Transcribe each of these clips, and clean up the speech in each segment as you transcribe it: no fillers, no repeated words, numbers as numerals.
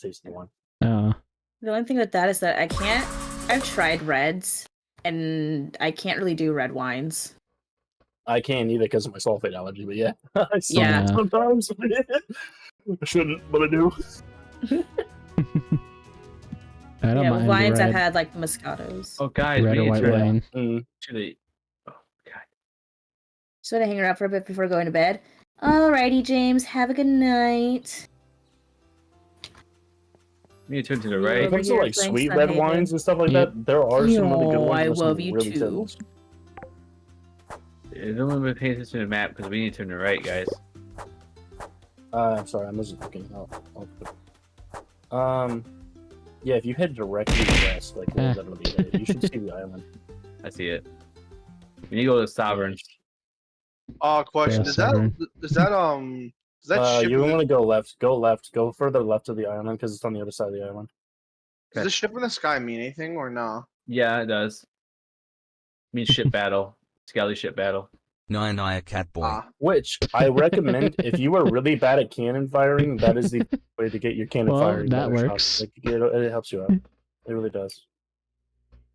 the tasty one. Oh. The only thing with that is that I've tried reds, and I can't really do red wines. I can't either because of my sulfate allergy, but yeah. I still Yeah. do sometimes. I shouldn't, but I do. I don't Yeah, mind wines red, I've had like Moscatos. Oh, guys, red we or need white to wine. actually. Oh, God. So to hang around for a bit before going to bed. Alrighty, James. Have a good night. We need to turn to the Yeah, When it right. comes to here like playing sweet red Sunhaven. wines and stuff like Yep. that, there are some really good Yo, ones. I and some love you really too. terrible. Don't let me pay attention to the map because we need to turn to the right, guys. I'm sorry, I wasn't looking. Yeah, if you head directly west, like literally, you should see the island. I see it. We need to go to Sovereign. Question. Yeah, Does Sovereign. that ship You want to go left. Go left. Go further left of the island because it's on the other side of the island. does the ship in the sky mean anything or no? Yeah, it does. Means ship battle. Scally ship battle. Nine Eye Cat Boy. Which I recommend if you are really bad at cannon firing, that is the way to get your cannon Well, firing. that better works. shots. Like, it helps you out. It really does.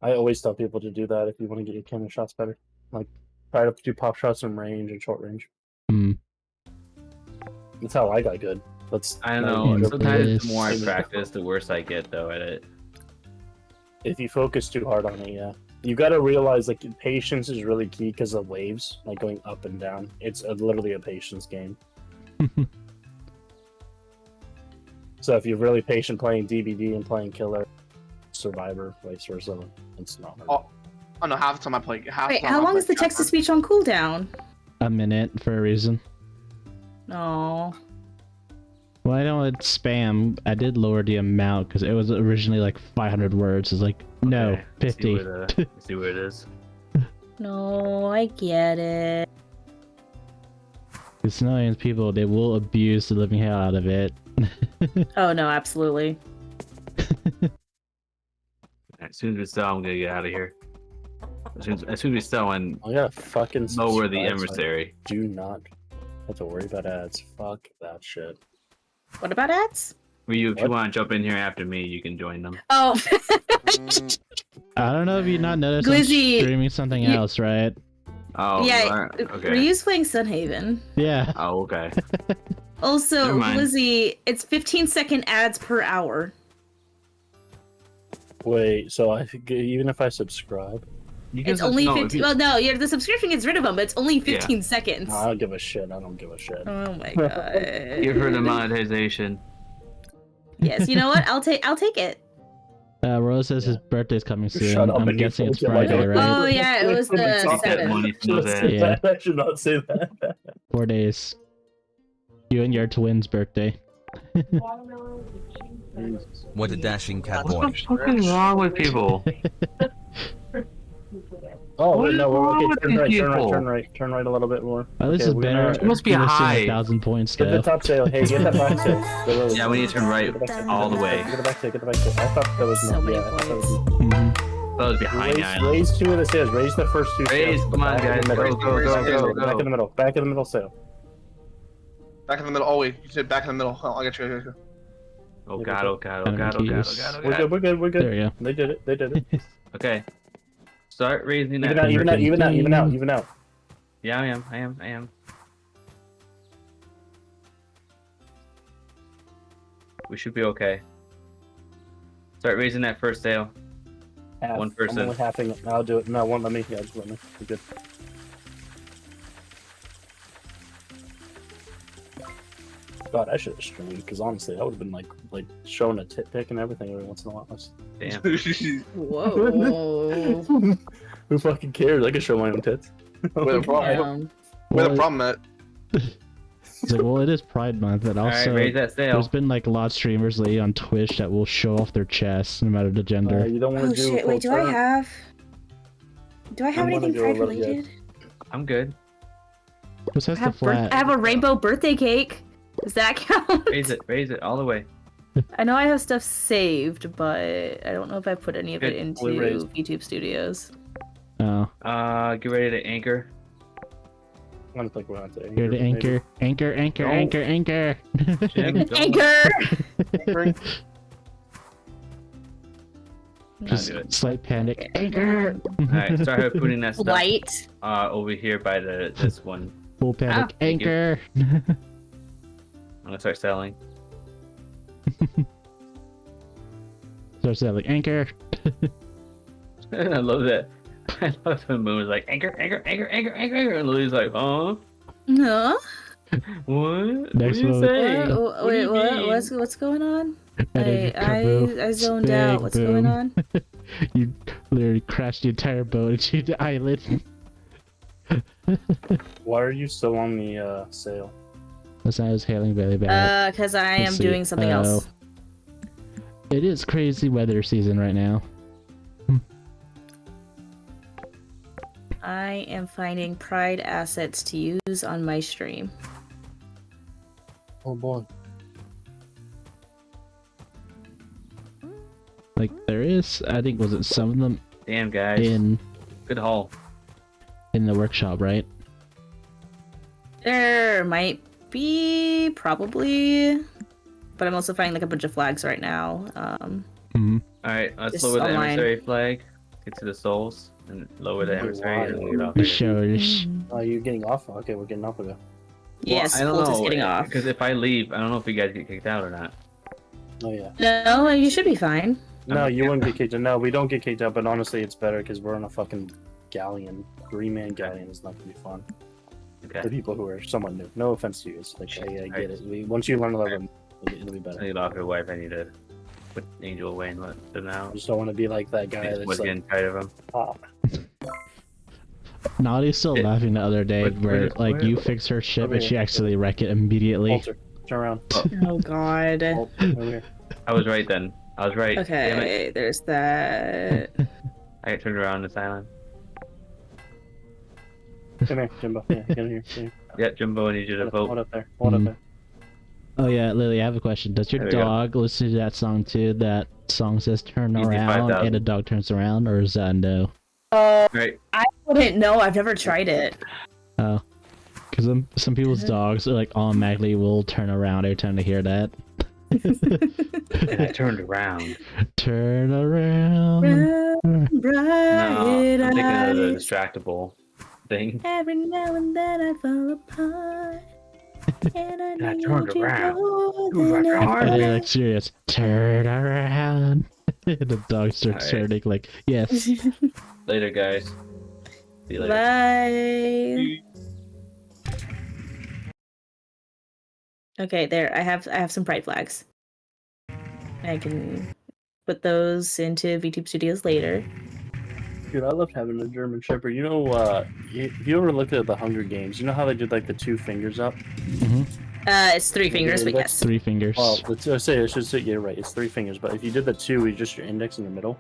I always tell people to do that if you want to get your cannon shots better. Like, try to do pop shots in range and short range. Hmm. That's how I got good. That's I don't not know. even- Sometimes the more I Yes. practice, the worse I get, though, at it. If you focus too hard on it, yeah. You got to realize like patience is really key because of waves, like going up and down. It's literally a patience game. So if you're really patient playing DBD and playing Killer, Survivor, vice versa, it's not hard. Oh no, half the time I play. Wait, how long is the text to speech on cooldown? A minute for a reason. No. Well, I know it's spam. I did lower the amount because it was originally like 500 words. It's like, no, Okay, let's 50. Let's see where it is. No, I get it. Because Snowman's people, they will abuse the living hell out of it. Oh no, absolutely. As soon as we sell, I'm gonna get out of here. As soon as we sell and I gotta fucking lower the subscribe, so I emissary. do not have to worry about ads. Fuck that shit. What about ads? Ryu, if you What? want to jump in here after me, you can join them. Oh. I don't know if you not noticed I'm Glizzy, streaming something you- else, right? Oh, you yeah, are? Okay. Ryu's playing Sunhaven. Yeah. Oh, okay. Also, Never mind. Lizzie, it's 15-second ads per hour. Wait, so I think even if I subscribe, You can It's only no, if 15. you- Well, no, the subscription gets rid of them, but it's only 15 seconds. no, I don't give a shit. I don't give a shit. Oh my god. Give her the monetization. Yes, you know what? I'll take it. Rose says his birthday's coming soon. Shut up I'm and you guessing it's told him, like, Friday, right? Oh yeah, it was the Take that 7th. money I should from not that. say Yeah. that. I should not say that. 4 days. You and your twin's birthday. What a dashing cat boy. What the fuck is wrong with people? Oh, What wait, is no, wrong okay, with turn these right, turn right, people? turn right, turn right a little bit more. Well, this Okay, is we're better. gonna- It must be gonna sing high. 1,000 points Get the though. top sail. Hey, get that back sail. Yeah, we need to turn right all the way. Get the back sail, get the back sail. I thought that was So more. many Yeah, I thought that was points. Mhm. That was behind the island. raise two of the sails. Raise the first two Raise, sails. come on, Back in guys. the middle. Go, go, go, Back in go. the middle. Back in the middle sail. Back in the middle. Oh wait, you said back in the middle. Oh, I got you. I got you. Oh god, oh god, oh god, oh god, oh god, oh We're god. good, we're good, we're There good. we go. They did it, they did it. Okay. Start raising Even that. out, even out, even out, even out, even out. Yeah, I am. We should be okay. Start raising that first sail. Half. One person. I'm only halving it. I'll do it. No, one, let me. Yeah, just let me. We're good. God, I should have streamed because honestly, that would have been like showing a tit pic and everything every once in a while. Damn. Whoa. Who fucking cares? I can show my own tits. Wait, the problem. Damn. Wait, the Well, problem that It's like, well, it is Pride Month, and Alright, also raise that sail. there's been like a lot of streamers lately on Twitch that will show off their chests, no matter the gender. You don't want Oh to do. shit, wait, do I have I'm gonna anything do a Pride little- yeah. related? I'm good. Who says the I flat? have a rainbow birthday cake. Does that count? Raise it all the way. I know I have stuff saved, but I don't know if I put any of it Good, into fully raised. YouTube Studios. Oh, Get ready to anchor. I'm gonna think we're on to here to anchor, anchor, anchor, No. anchor, anchor. Jim, don't- Anchor! anchoring. Just do it. slight panic. Okay. Anchor. Alright, start putting that stuff Light. over here by this one. Full panic. thank you. Anchor. I'm gonna start selling. Start selling anchor. I love that. I love when Moon was like, anchor, anchor, anchor, anchor, anchor, anchor. And Lily's like, huh? No. What? Next what do you one. say? Wait, do you what? mean? What's going on? Energy kaboom. I zoned Big out. What's going boom. on? You literally crashed the entire boat into the island. Why are you still on the sale? The sound is hailing very bad. Because I am Let's see. doing something else. It is crazy weather season right now. I am finding Pride assets to use on my stream. Oh boy. Like there is, I think, was it some of them Damn, guys. in Good haul. the workshop, right? There might be, probably, but I'm also finding like a bunch of flags right now. Mm-hmm. Alright, let's Just lower the online. emissary flag. Get to the souls. And lower the Wait, emissary why? and then get off The here. shows. Oh, you're getting off? Okay, we're getting off of it. Yes, I don't Bolt is know. getting off. Because if I leave, I don't know if you guys get kicked out or not. Oh yeah. No, you should be fine. No, you wouldn't get kicked out. No, we don't get kicked out, but honestly, it's better because we're on a fucking galleon. 3-man galleon is not gonna be fun. Okay. The people who are somewhat new. No offense to you. It's like, I get it. Once you learn to love them, it'll be I better. need off your wife. I need to put Angel away and let them I out. just don't want to be like that guy I that's was like, getting tired of him. oh, Naughty's still Yeah. laughing the other day where where- you fix her ship Over and she here. actually wreck it immediately. Walter, turn around. Oh God. Oh, over here. I was right then. I was right. Damn it. Okay, there's that. I got turned around this island. Come here, Jimbo. Yeah, get in here. Get in here. Yeah, Jimbo, I need you to Hold vote. up there. Hold up Mhm. there. Oh yeah, Lily, I have a question. Does your There we go. dog listen to that song too? That song says turn Easy around 5,000. and the dog turns around, or is that no? Right. I wouldn't know. I've never tried it. Oh. Because some people's dogs are like automatically will turn around every time they hear that. And I turned around. Turn around. Bright No, I'm thinking of the eyes. distractible thing. Every now and then I fall apart. And I I need turned you around. more You than rock ever. hard. And they're like serious. Turn around. And the dog starts Alright. turning like, yes. Later, guys. See you later. Bye. Okay, there. I have some pride flags. I can put those into VTube Studios later. Dude, I loved having a German Shepherd. You know, if you ever looked at the Hunger Games, you know how they did like the 2 fingers up? hmm It's 3 fingers, but that's yes. 3 fingers. Well, I should say, you're right. It's 3 fingers, but if you did the 2, it's just your index in the middle.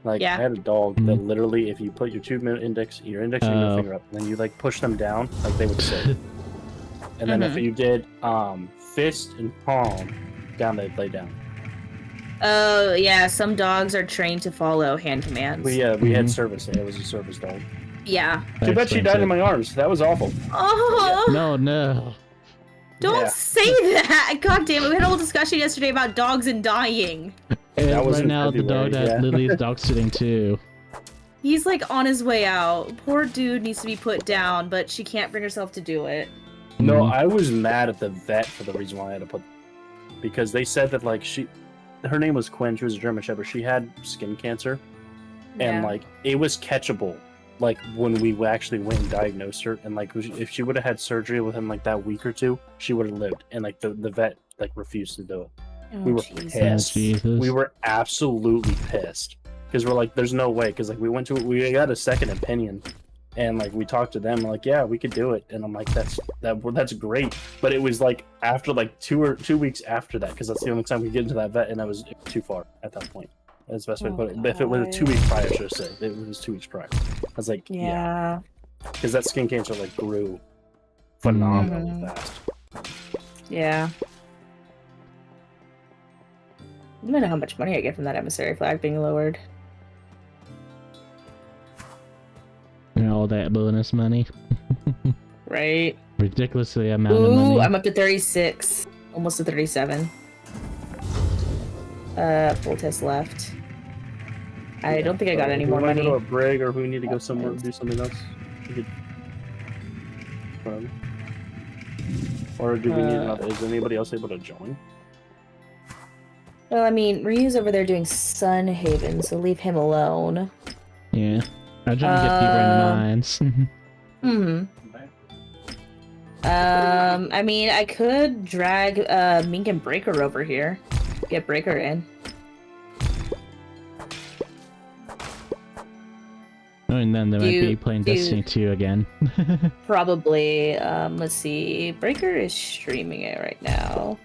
Like Yeah. I had a dog that literally, if you put your your index and your middle Oh. finger up, and then you like push them down, like they would sit. And then if you did fist and palm down, they'd lay down. Oh yeah, some dogs are trained to follow hand commands. We had service. It was a service dog. Yeah. Too bad she died in my arms. That was awful. Oh, No. don't Yeah. say that! God damn it! We had a whole discussion yesterday about dogs and dying. And That was right in now the dog February, that yeah. Lily's dog sitting too. He's like on his way out. Poor dude needs to be put down, but she can't bring herself to do it. No, Mhm. I was mad at the vet for the reason why I had to put, because they said that like her name was Quinn. She was a German Shepherd. She had skin cancer, and Yeah. like it was catchable. Like when we actually went and diagnosed her, and like if she would have had surgery within like that week or 2, she would have lived. And like the vet like refused to do it. Oh, we were Jesus. pissed. Jesus. We were absolutely pissed because we're like, there's no way. Because like we got a second opinion, and like we talked to them, like, yeah, we could do it. And I'm like, that's great. But it was like after like 2 weeks after that, because that's the only time we get into that vet, and it was too far at that point. That's the best way to put it. But if it was 2 weeks prior, I should have said it was 2 weeks prior. I was like, yeah, Yeah. because that skin cancer like grew phenomenally Mhm. fast. Yeah. I don't know how much money I get from that emissary flag being lowered. And all that bonus money. Right. Ridiculously amount of Ooh, money. I'm up to 36. Almost to 37. Full test left. I don't think I got any more If we want to go money. to a brig, or if we need to go somewhere do something else, we could. Or do we need another? Is anybody else able to join? Well, I mean, Ryu's over there doing Sun Haven, so leave him alone. Yeah. I'm trying to get deeper into mines. I mean, I could drag Mink and Breaker over here. Get Breaker in. And then they might be playing Destiny 2 again. Probably. Let's see. Breaker is streaming it right now.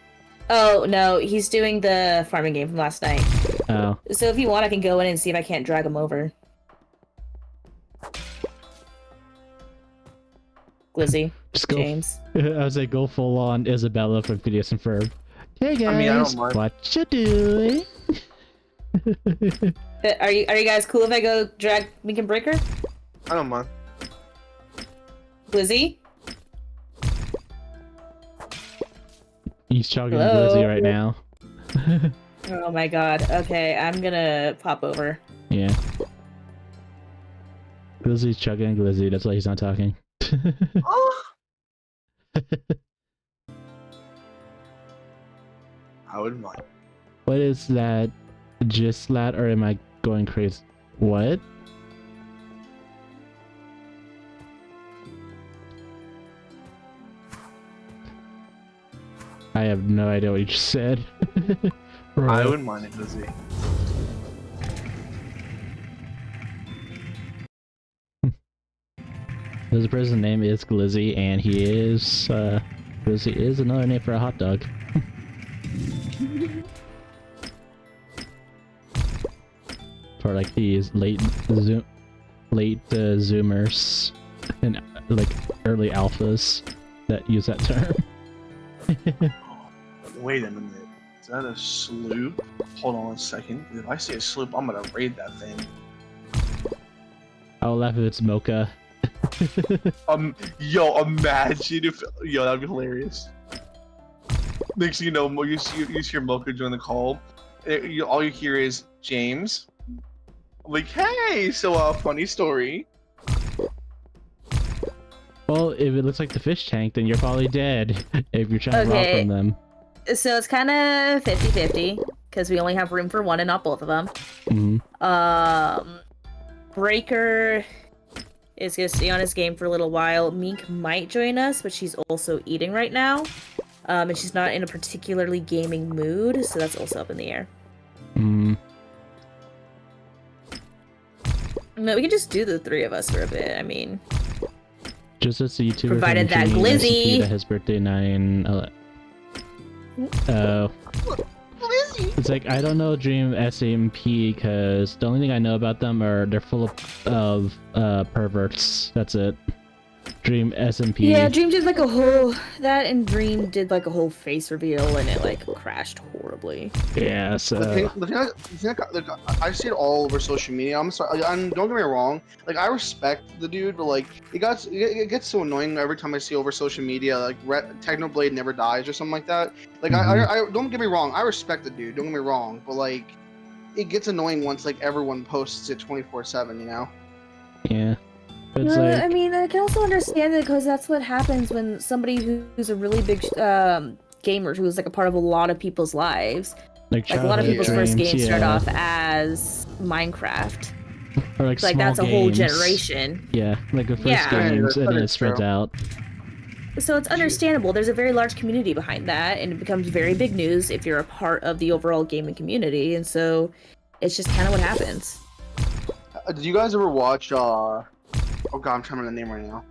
Oh, no, he's doing the farming game from last night. Oh. So if you want, I can go in and see if I can't drag him over. Glizzy. Just go. James. I was like, go full on Isabella from Phineas and Ferb. Hey guys, I mean, I don't mind. what you doing? Are you guys cool if I go drag Mink and Breaker? I don't mind. Glizzy? He's chugging Hello? Glizzy right now. Oh my god. Okay, I'm gonna pop over. Yeah. Glizzy's chugging Glizzy, that's why he's not talking. Oh. I wouldn't mind. What is that? Gislat, or am I going crazy? What? I have no idea what you just said. I wouldn't mind it, Lizzie. His person's name is Glizzy, and he is, Glizzy is another name for a hot dog. For like these late Zoomers and like early alphas that use that term. Wait a minute. Is that a sloop? Hold on a second. If I see a sloop, I'm gonna raid that thing. I'll laugh if it's Mocha. Yo, imagine if that'd be hilarious. Next thing you know, you hear Mocha join the call. All you hear is James. I'm like, hey, so funny story. Well, if it looks like the fish tank, then you're probably dead if you're trying to rob Okay. from them. So it's kind of 50-50 because we only have room for one and not both of them. Mm-hmm. Breaker is gonna stay on his game for a little while. Mink might join us, but she's also eating right now. And she's not in a particularly gaming mood, so that's also up in the air. Mm-hmm. No, we can just do the three of us for a bit. I mean, Just as the YouTuber Provided from that Dream Glizzy- SMP that his birthday 9. It's like I don't know Dream SMP because the only thing I know about them are they're full of perverts. That's it. Dream SMP. yeah, Dream did like a whole Dream did like a whole face reveal, and it like crashed horribly. Yeah. So. The thing I see it all over social media. I'm sorry. Don't get me wrong. Like I respect the dude, but like it gets so annoying every time I see over social media like Technoblade never dies or something like that. Like I don't get me wrong. I respect the dude. Don't get me wrong, but like it gets annoying once like everyone posts it 24/7. You know. Yeah. It's No, like, I mean, I can also understand it because that's what happens when somebody who's a really big gamer who's like a part of a lot of people's lives. Like a lot of childhood people's first dreams, games start yeah. off as Minecraft. Or like Like small that's a whole games. generation. Yeah, like the first Yeah. games, Yeah, and then that it is spreads true. out. So it's understandable. There's a very large community behind that, and it becomes very big news if you're a part of the overall gaming community. And so it's just kind of what happens. Did you guys ever watch Oh god, I'm trying to remember the name right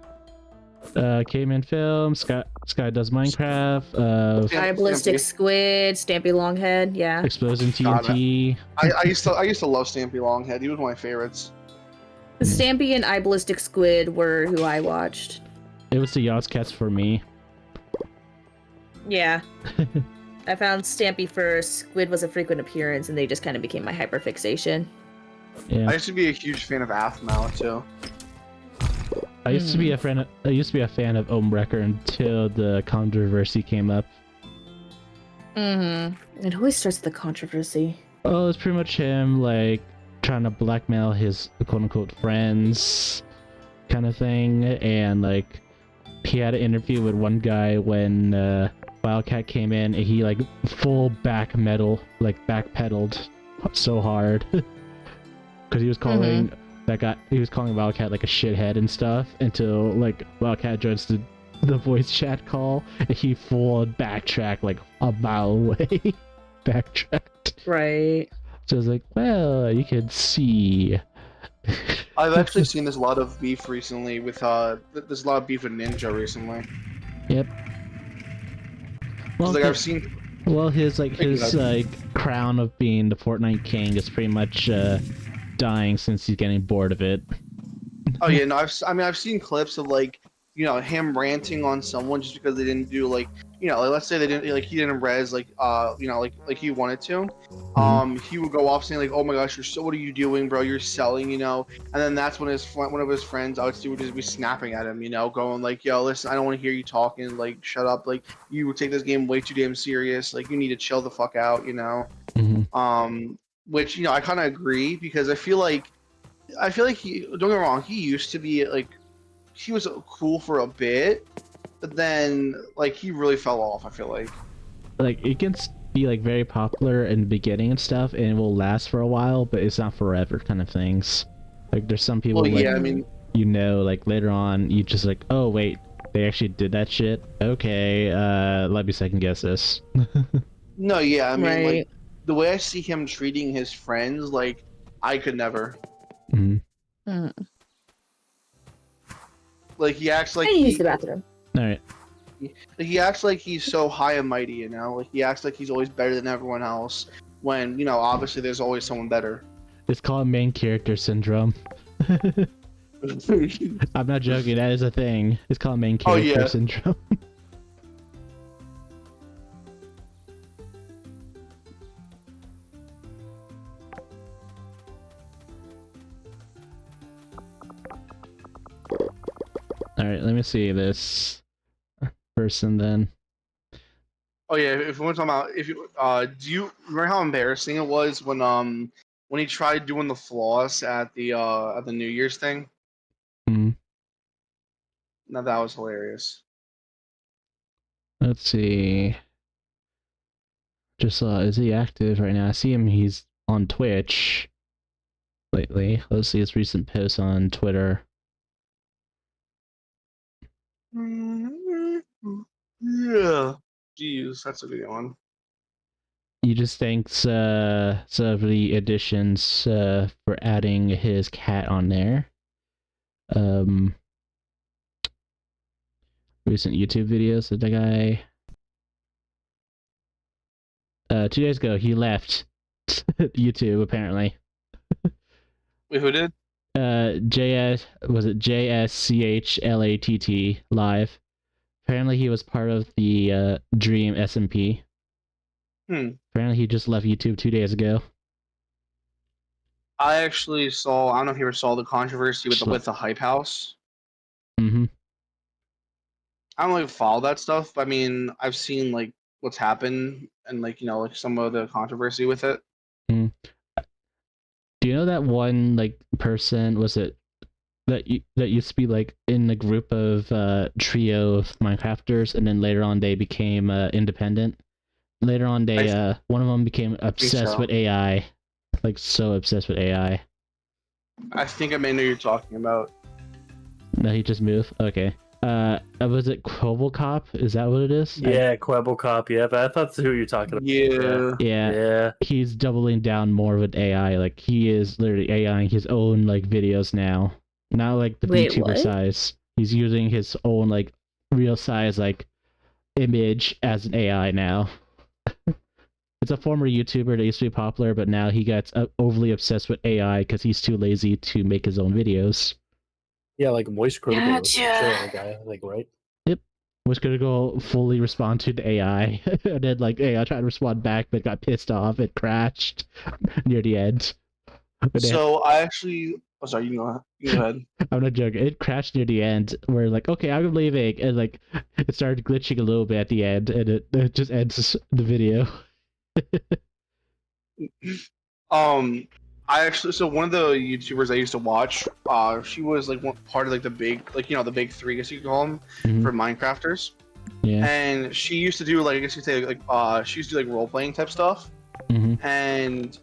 now. Caveman Film, Sky Does Minecraft, Fire Ballistic Squid, Stampy Longhead, yeah. Explosion God, TNT. I used to love Stampy Longhead. He was one of my favorites. Stampy and Ballistic Squid were who I watched. It was the Yogscats for me. Yeah. I found Stampy first. Squid was a frequent appearance, and they just kind of became my hyperfixation. Yeah, I used to be a huge fan of Aphmau too. I used to be a fan. I used to be a fan of Omewrecker until the controversy came up. Mm-hmm. It always starts with the controversy. Oh, it's pretty much him like trying to blackmail his quote unquote friends kind of thing, and like he had an interview with one guy when Wildcat came in, and he like full backpedaled so hard because he was calling that guy, he was calling Wildcat like a shithead and stuff, until like Wildcat joins the voice chat call, and he full backtracked like a mile away. Backtracked. Right. So I was like, well, you could see. I've actually seen there's a lot of beef recently with there's a lot of beef with Ninja recently. Yep. Well, Like I've seen. well, his crown of being the Fortnite king is pretty much dying since he's getting bored of it. Oh yeah, no, I've seen clips of like, you know, him ranting on someone just because they didn't do like, you know, like let's say they didn't like he didn't res like you know like he wanted to. He would go off saying like, oh my gosh, what are you doing, bro? You're selling, you know. And then that's when one of his friends I would see would just be snapping at him, you know, going like, yo, listen, I don't want to hear you talking, like shut up, like you take this game way too damn serious, like you need to chill the fuck out, you know. Which, you know, I kind of agree, because I feel like he, don't get me wrong, he used to be like, he was cool for a bit, but then like he really fell off, I feel like. Like it can be like very popular in the beginning and stuff, and it will last for a while, but it's not forever kind of things. Like there's some people, Well, like, yeah, I mean, you know, like later on you just like, oh wait, they actually did that shit? Okay, let me second guess this. no, yeah, I mean, Right. like the way I see him treating his friends, like I could never. Mhm. Like he acts like I need to use the bathroom. Alright. he acts like he's so high and mighty, you know. Like he acts like he's always better than everyone else, when, you know, obviously there's always someone better. It's called main character syndrome. I'm not joking, that is a thing. It's called main Oh, character yeah. syndrome. Alright, let me see this person then. Oh yeah, if we want to talk about, if you do you remember how embarrassing it was when he tried doing the floss at the New Year's thing? Hmm. No, that was hilarious. Let's see. Just is he active right now? I see him, he's on Twitch lately. Let's see his recent posts on Twitter. Yeah. Jeez, that's a good one. He just thanks some of the additions for adding his cat on there. Recent YouTube videos of the guy. 2 days ago he left YouTube apparently. Wait, who did? JSCHLATT live. Apparently he was part of the Dream SMP. Apparently he just left YouTube 2 days ago. I actually saw. I don't know if you ever saw the controversy with the Hype House. Mm-hmm. I don't really follow that stuff, but I mean, I've seen like what's happened and like, you know, like some of the controversy with it. Do you know that one like person, was it that used to be like in the group of trio of Minecrafters, and then later on they became independent? Later on they one of them became obsessed with AI, like so obsessed with AI. I think I may know who you're talking about. No, he just moved. Okay. Was it Quobblecop? Is that what it is? Yeah, Quebblecop. Yeah, but I thought that's who you're talking about. Yeah. Yeah. Yeah. He's doubling down more with AI. Like he is literally AIing his own like videos now. Not like the Wait, VTuber what? size. He's using his own like real size like image as an AI now. It's a former YouTuber that used to be popular, but now he gets overly obsessed with AI because he's too lazy to make his own videos. Yeah, like Moist Critical. Gotcha. Guy, like, right? Was gonna go fully respond to the AI, and then like AI tried to respond back, but got pissed off and crashed near the end. But So I actually. Oh, sorry. You go ahead. I'm not joking. It crashed near the end. Where like, okay, I'm leaving, and like it started glitching a little bit at the end, and it just ends the video. I actually, so one of the YouTubers I used to watch, she was like part of like the big, like the big three, I guess you could call them, Mhm. for Minecrafters. Yeah. And she used to do like, I guess you could say like she used to do like role playing type stuff. Hmm. And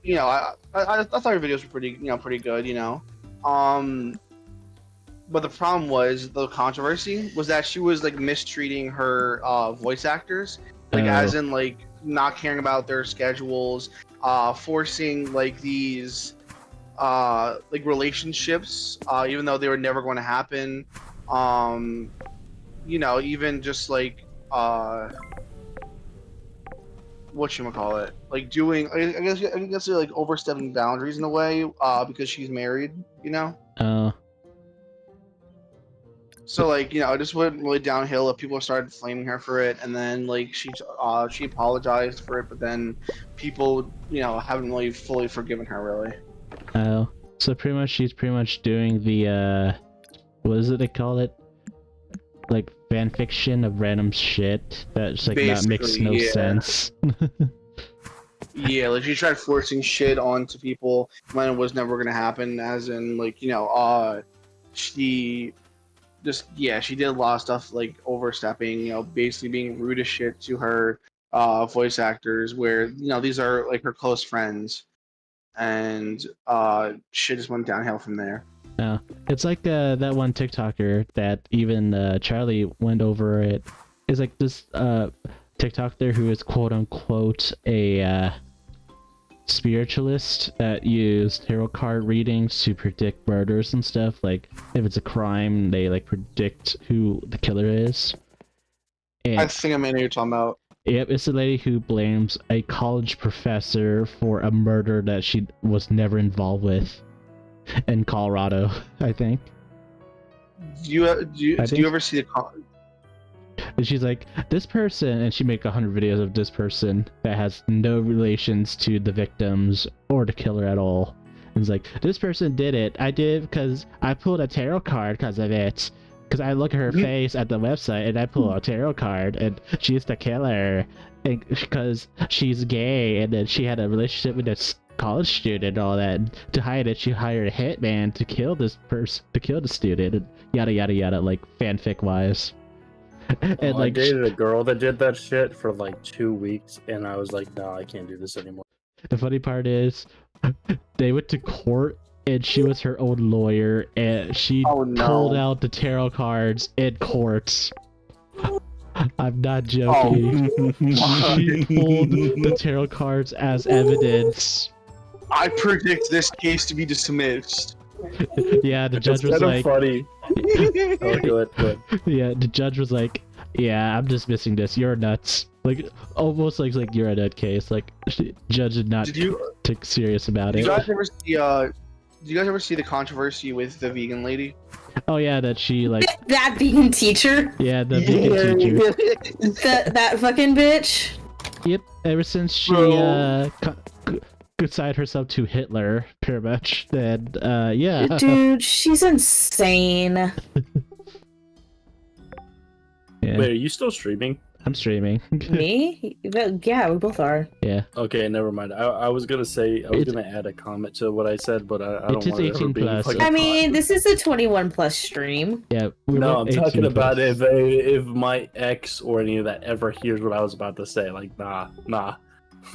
I thought her videos were pretty good. But the problem was the controversy was that she was like mistreating her voice actors, like as in like not caring about their schedules, forcing like these like relationships, even though they were never going to happen. Even just like whatchamacallit, like doing, I guess they're like overstepping boundaries in a way, because she's married, Oh. So like, it just went really downhill. People started flaming her for it, and then like she apologized for it, but then people, haven't really fully forgiven her really. Oh. So pretty much she's pretty much doing the what is it they call it? Like fan fiction of random shit that's like that makes Basically, no yeah. sense. Yeah, like she tried forcing shit onto people when it was never gonna happen, as in like, she she did a lot of stuff like overstepping, basically being rude as shit to her voice actors, where these are like her close friends, and shit just went downhill from there. No, it's like that one TikToker that even Charlie went over it. It's like this TikToker who is quote unquote a spiritualist that used tarot card readings to predict murders and stuff. Like if it's a crime, they like predict who the killer is. And I think I may know what you're talking about. yep, it's the lady who blames a college professor for a murder that she was never involved with in Colorado, I think. Do you ever see the And she's like, this person, and she make 100 videos of this person that has no relations to the victims or the killer at all. And it's like, this person did it. I did because I pulled a tarot card because of it. Because I look at her face at the website and I pull a tarot card and she's the killer. And because she's gay and then she had a relationship with this college student and all that. And to hide it, she hired a hitman to kill this person, to kill the student, and yada yada yada, like fanfic wise. And I like dated a girl that did that shit for like 2 weeks, and I was like, no, I can't do this anymore. the funny part is, they went to court and she was her own lawyer and she Oh, no. pulled out the tarot cards in court. I'm not joking. She pulled the tarot cards as evidence. I predict this case to be dismissed. Yeah, the It's judge was kind of like, funny. Oh, good. yeah, the judge was like, yeah, I'm dismissing this. You're nuts. Like almost like you're a nut case. Like judge did not Did you take serious about did it. you guys ever see did you guys ever see the controversy with the vegan lady? Oh yeah, that she like That vegan teacher. yeah the vegan teacher. That fucking bitch. Yep. Ever since she Bro. consigned herself to Hitler, pretty much. Then yeah. Dude, she's insane. Yeah. Wait, are you still streaming? I'm streaming. Me? Yeah, we both are. Yeah. Okay, never mind. I was gonna say I was It's- gonna add a comment to what I said, but I It don't is want it 18 being plus. fucking I mean, hot. this is a 21 plus stream. Yeah. We No, were I'm 18 talking about plus. if my ex or any of that ever hears what I was about to say. Like, nah.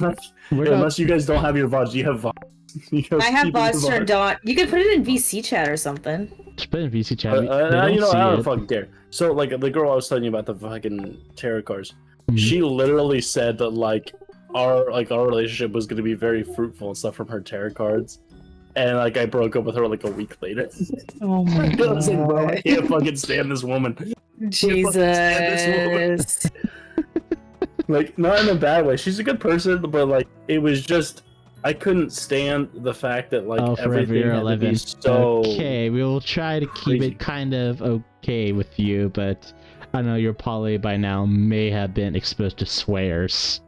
We're not, Unless you guys don't have your VODs, you have VODs. You guys I have keep your VODs turned on. You can put it in VC chat or something. just put in VC chat. They I don't see don't it. fucking care. So, like, the girl I was telling you about the fucking tarot cards, Mhm. she literally said that like our relationship was gonna be very fruitful and stuff from her tarot cards, and like I broke up with her like a week later. Oh my I was like, bro, I can't fucking stand this woman. Jesus. Like, not in a bad way. She's a good person, but like it was just I couldn't stand the fact that like Oh, forever everything you're had 11. to be so Okay, we will try to keep crazy. it kind of okay with you, but I know your poly by now may have been exposed to swears.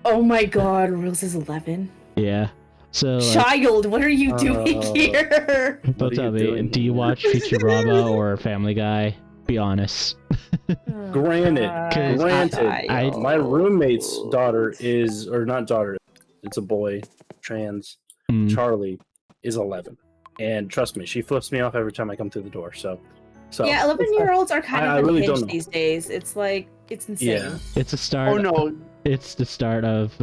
Oh my god, Rose is 11. Yeah. So, like, Child, what are you doing here? What don't are tell you me, doing? do you watch Futurama or Family Guy? Be honest. Granted, I- my roommate's daughter is, or not daughter, it's a boy, trans. Charlie is 11, and trust me, she flips me off every time I come through the door. So yeah, 11-year-olds are kind I of really unhinged don't know. these days. It's like it's insane. Yeah. It's a start. Oh no, It's the start of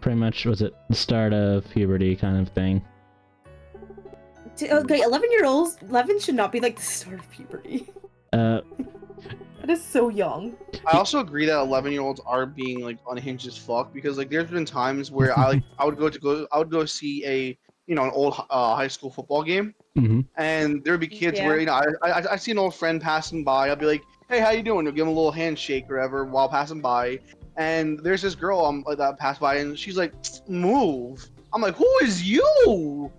pretty much was it the start of puberty kind of thing. Okay, 11 should not be like the start of puberty. Uh, That is so young. I also agree that 11-year-olds are being like unhinged as fuck because like there's been times where I would go see an old high school football game, mhm. and there'd be kids Yeah. where I see an old friend passing by. I'll be like, hey, how you doing? I'll give him a little handshake or whatever while passing by, and there's this girl that passed by, and she's like, move. I'm like, who is you?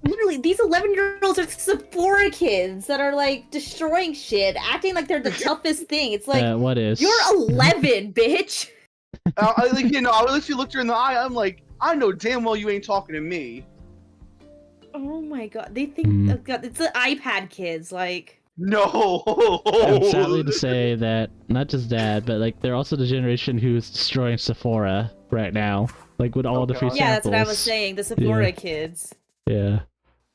Literally, these 11-year-olds are Sephora kids that are like destroying shit, acting like they're the toughest thing. It's like, What is? you're 11, bitch. I would literally looked her in the eye. I'm like, I know damn well you ain't talking to me. Oh my god, they think Mm. oh god, it's the iPad kids. Like, No. I'm sadly to say that not just that, but like they're also the generation who's destroying Sephora right now, like with all the free God. yeah, samples. that's what I was saying. The Sephora kids. Yeah.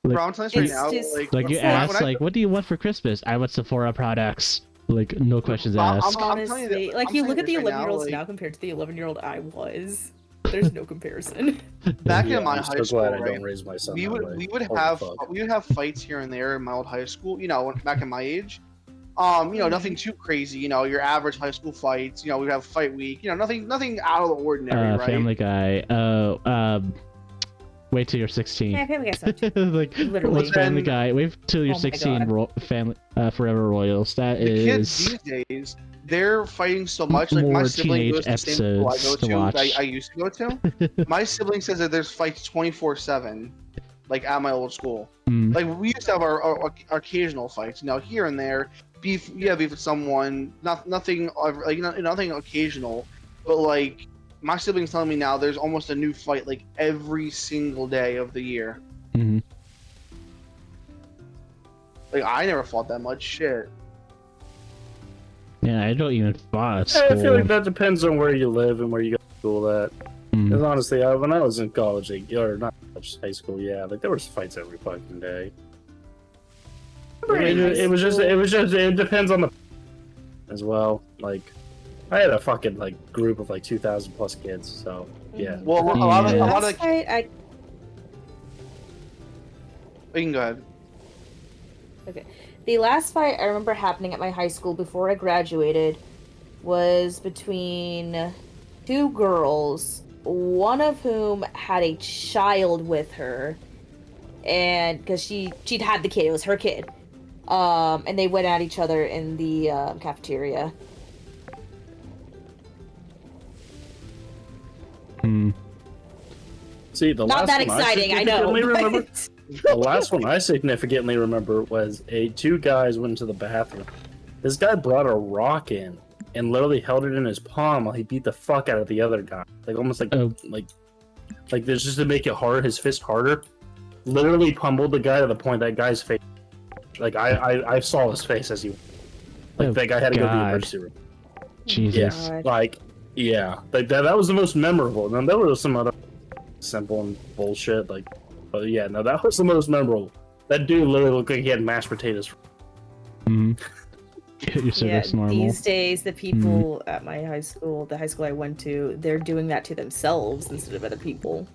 Bro, I'm telling you right It's now, just- Like you when I- ask, when I- like, what do you want for Christmas? I want Sephora products. Like no questions I'm- asked. I'm telling you that- Honestly, like I'm you telling look you at the this right now, 11-year-olds like- now compared to the 11-year-old I was. There's no comparison. back Yeah, in my I'm high so school, glad I right? don't raise my son we that would way. we would Holy have fuck. we would have fights here and there in my old high school. Back in my age. Nothing too crazy. Your average high school fights. We'd have fight week. Nothing out of the ordinary, right? Family Guy. Wait till you're 16. Yeah, Family Guy sucked. Like Literally. what's Family Then- Guy? Wait till you're Oh my 16. Family Forever Royals. That The kids is. these days, they're fighting so much. Like my More sibling goes to the teenage same school I go episodes to to. watch. I used to go to. My sibling says that there's fights 24/7, like at my old school. Mm. Like we used to have our occasional fights. Here and there, beef with someone. Nothing occasional, but like my siblings telling me now, there's almost a new fight like every single day of the year. Mhm. Like I never fought that much shit. Yeah, I don't even fight at Yeah, I feel school. like that depends on where you live and where you go to school at. Mm. Because honestly, when I was in college, or not college, high school, yeah, like there was fights every fucking day. I mean, it depends on the as well. Like, I had a fucking like group of like 2,000 plus kids, so yeah. Well, a lot of Last fight, you can go ahead. the last fight I remember happening at my high school before I graduated was between two girls, one of whom had a child with her, and because she'd had the kid, it was her kid, and they went at each other in the cafeteria. Mm. See, the Not last that one exciting, I know. significantly remember, but- the last one I significantly remember was two guys went into the bathroom. This guy brought a rock in and literally held it in his palm while he beat the fuck out of the other guy. Like almost like Oh. like this just to make it hard, his fist harder. Literally pummeled the guy to the point that guy's face. Like I saw his face as he, like Oh, that guy had to go to the God. emergency room. Jesus. God. Like like that was the most memorable. And then there was some other simple and bullshit like, but yeah, no, that was the most memorable. That dude literally looked like he had mashed potatoes. Mm. Your service normal. These days, the people at my high school, the high school I went to, they're doing that to themselves instead of other people.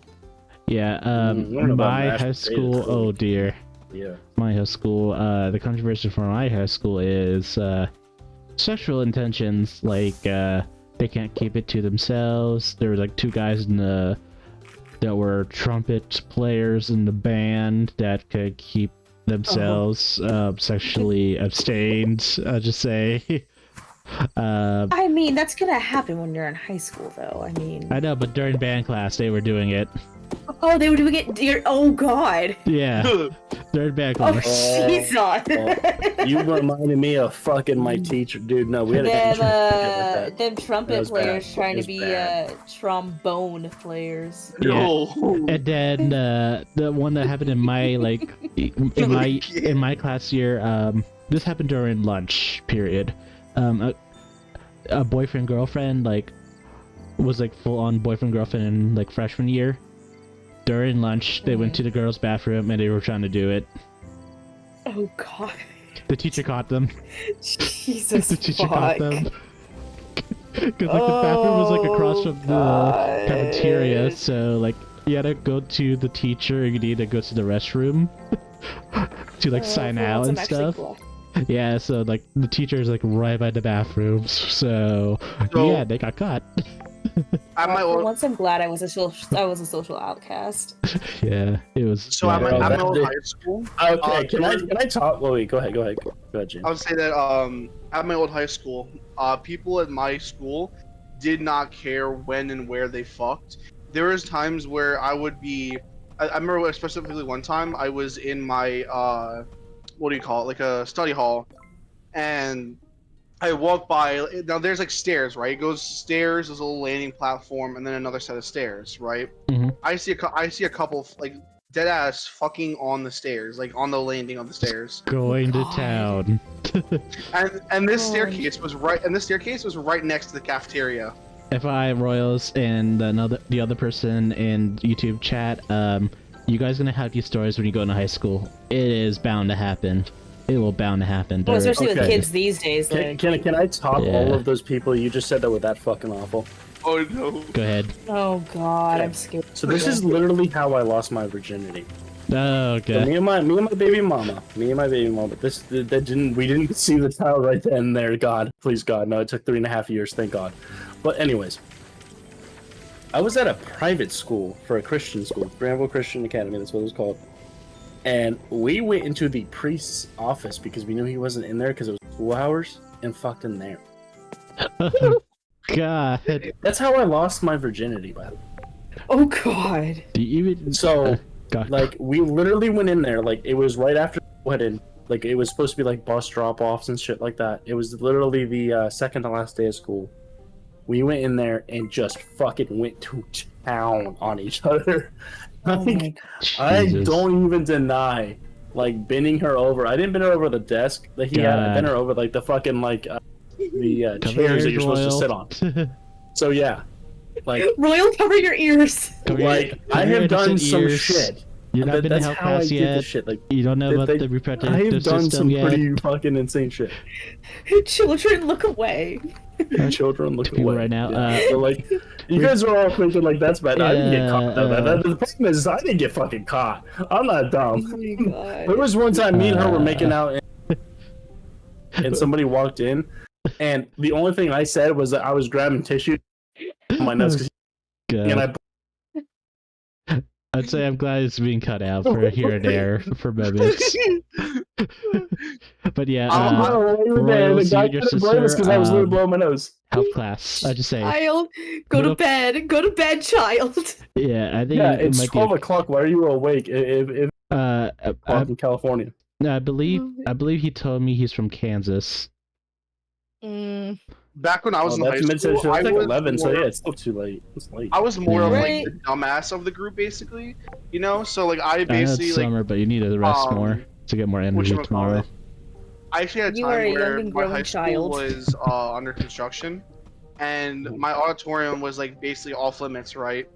Yeah, learn about my mashed high school, potatoes. oh dear. Yeah. My high school, the controversy for my high school is sexual intentions, like they can't keep it to themselves. There were like two guys that were trumpet players in the band that could keep themselves sexually abstained, I'll just say. I mean, that's gonna happen when you're in high school, though. I mean, I know, but during band class they were doing it. oh, they were doing it. Oh God. Yeah, during band Oh class. Jesus. You reminded me of fucking my teacher, dude. No, we had a them, teacher with that. them That trumpet was players bad. trying It to was be bad. trombone players. Yeah. No. And then the one that happened in my like in my class year, this happened during lunch period. A boyfriend girlfriend like was like full on boyfriend girlfriend in like freshman year during lunch, they went to the girls' bathroom and they were trying to do it. Oh god. The teacher caught them. Jesus The teacher fuck. caught them. Because the bathroom was across from the cafeteria, so you had to go to the teacher, you need to go to the restroom to sign For out once, and I'm actually stuff. glad. Yeah, so the teacher is right by the bathrooms, so yeah, they got caught. At my For old, once, I'm glad I was a social outcast. Yeah, it was. so at yeah. my that old did- high school, Okay, can I talk? Well, wait, go ahead, James. I would say that at my old high school, people at my school did not care when and where they fucked. There was times where I would be. I remember specifically one time I was in my what do you call it, like a study hall, and I walk by. Now there's stairs, right? It goes stairs, there's a little landing platform, and then another set of stairs, right? Mhm. I see a couple dead ass fucking on the stairs, on the landing on the stairs. Going to God. town. And this God. staircase was right next to the cafeteria. FI Royals and the other person in YouTube chat, you guys gonna have these stories when you go into high school. It is bound to happen. It will bound to happen. Well, They're- especially with Okay. kids these days. Can I top Yeah. all of those people? You just said that were that fucking awful. Oh no. Go ahead. Oh god, I'm scared. So this is literally how I lost my virginity. Oh, So okay. me and my baby mama. We didn't see the child right then and there. God, please God, no, it took 3.5 years. Thank God. But anyways, I was at a private school for a Christian school, Granville Christian Academy. That's what it was called. And we went into the priest's office because we knew he wasn't in there because it was school hours, and fucked in there. God. That's how I lost my virginity, by the way. Oh god. Do you even? So, God. we literally went in there, it was right after the wedding. It was supposed to be bus drop-offs and shit like that. It was literally the second to last day of school. We went in there and just fucking went to town on each other. Oh my Like, god. I Jesus. don't even deny, bending her over. I didn't bend her over the desk that he had. I God. bent her over the fucking Cover chairs that ears, you're supposed to sit Royal. on. So yeah, Royal, cover your ears. Cover your- I cover your have done innocent some ears. shit. You've not But been to that's Hell how I Pass did yet. this shit. You don't know about they- the I reproductive have done system some yet. pretty fucking insane shit. Children, look away. Children look People away. right now, Yeah. So, you guys are all thinking that's bad. I didn't get caught though. Yeah, The problem is I didn't get fucking caught. I'm not Oh dumb. my There god. was one time me and her were making out, and somebody walked in, and the only thing I said was that I was grabbing tissue on my nose, God. and I I'd say I'm glad it's being cut out for here and there for moments. But yeah, I'm not away with that. Royals, The guy you and your couldn't blame us sister, because I was literally blowing my nose. health class. I just say, Child, go Little- to bed. Go to bed, child. yeah, I think Yeah, it it's might 12 be. o'clock. Why are you awake? If I'm in California. I believe he told me he's from Kansas. Mm. Back when I was in high mid school, It's like was 11, so more- yeah, it's still too late. It's late. I was more of Right. the dumbass of the group, basically. So I I know basically it's summer, but you need to rest more to get more energy whatchamacallit? tomorrow. I actually had a You are a time young where and my growing high school child. was under construction, and my auditorium was basically off limits, right?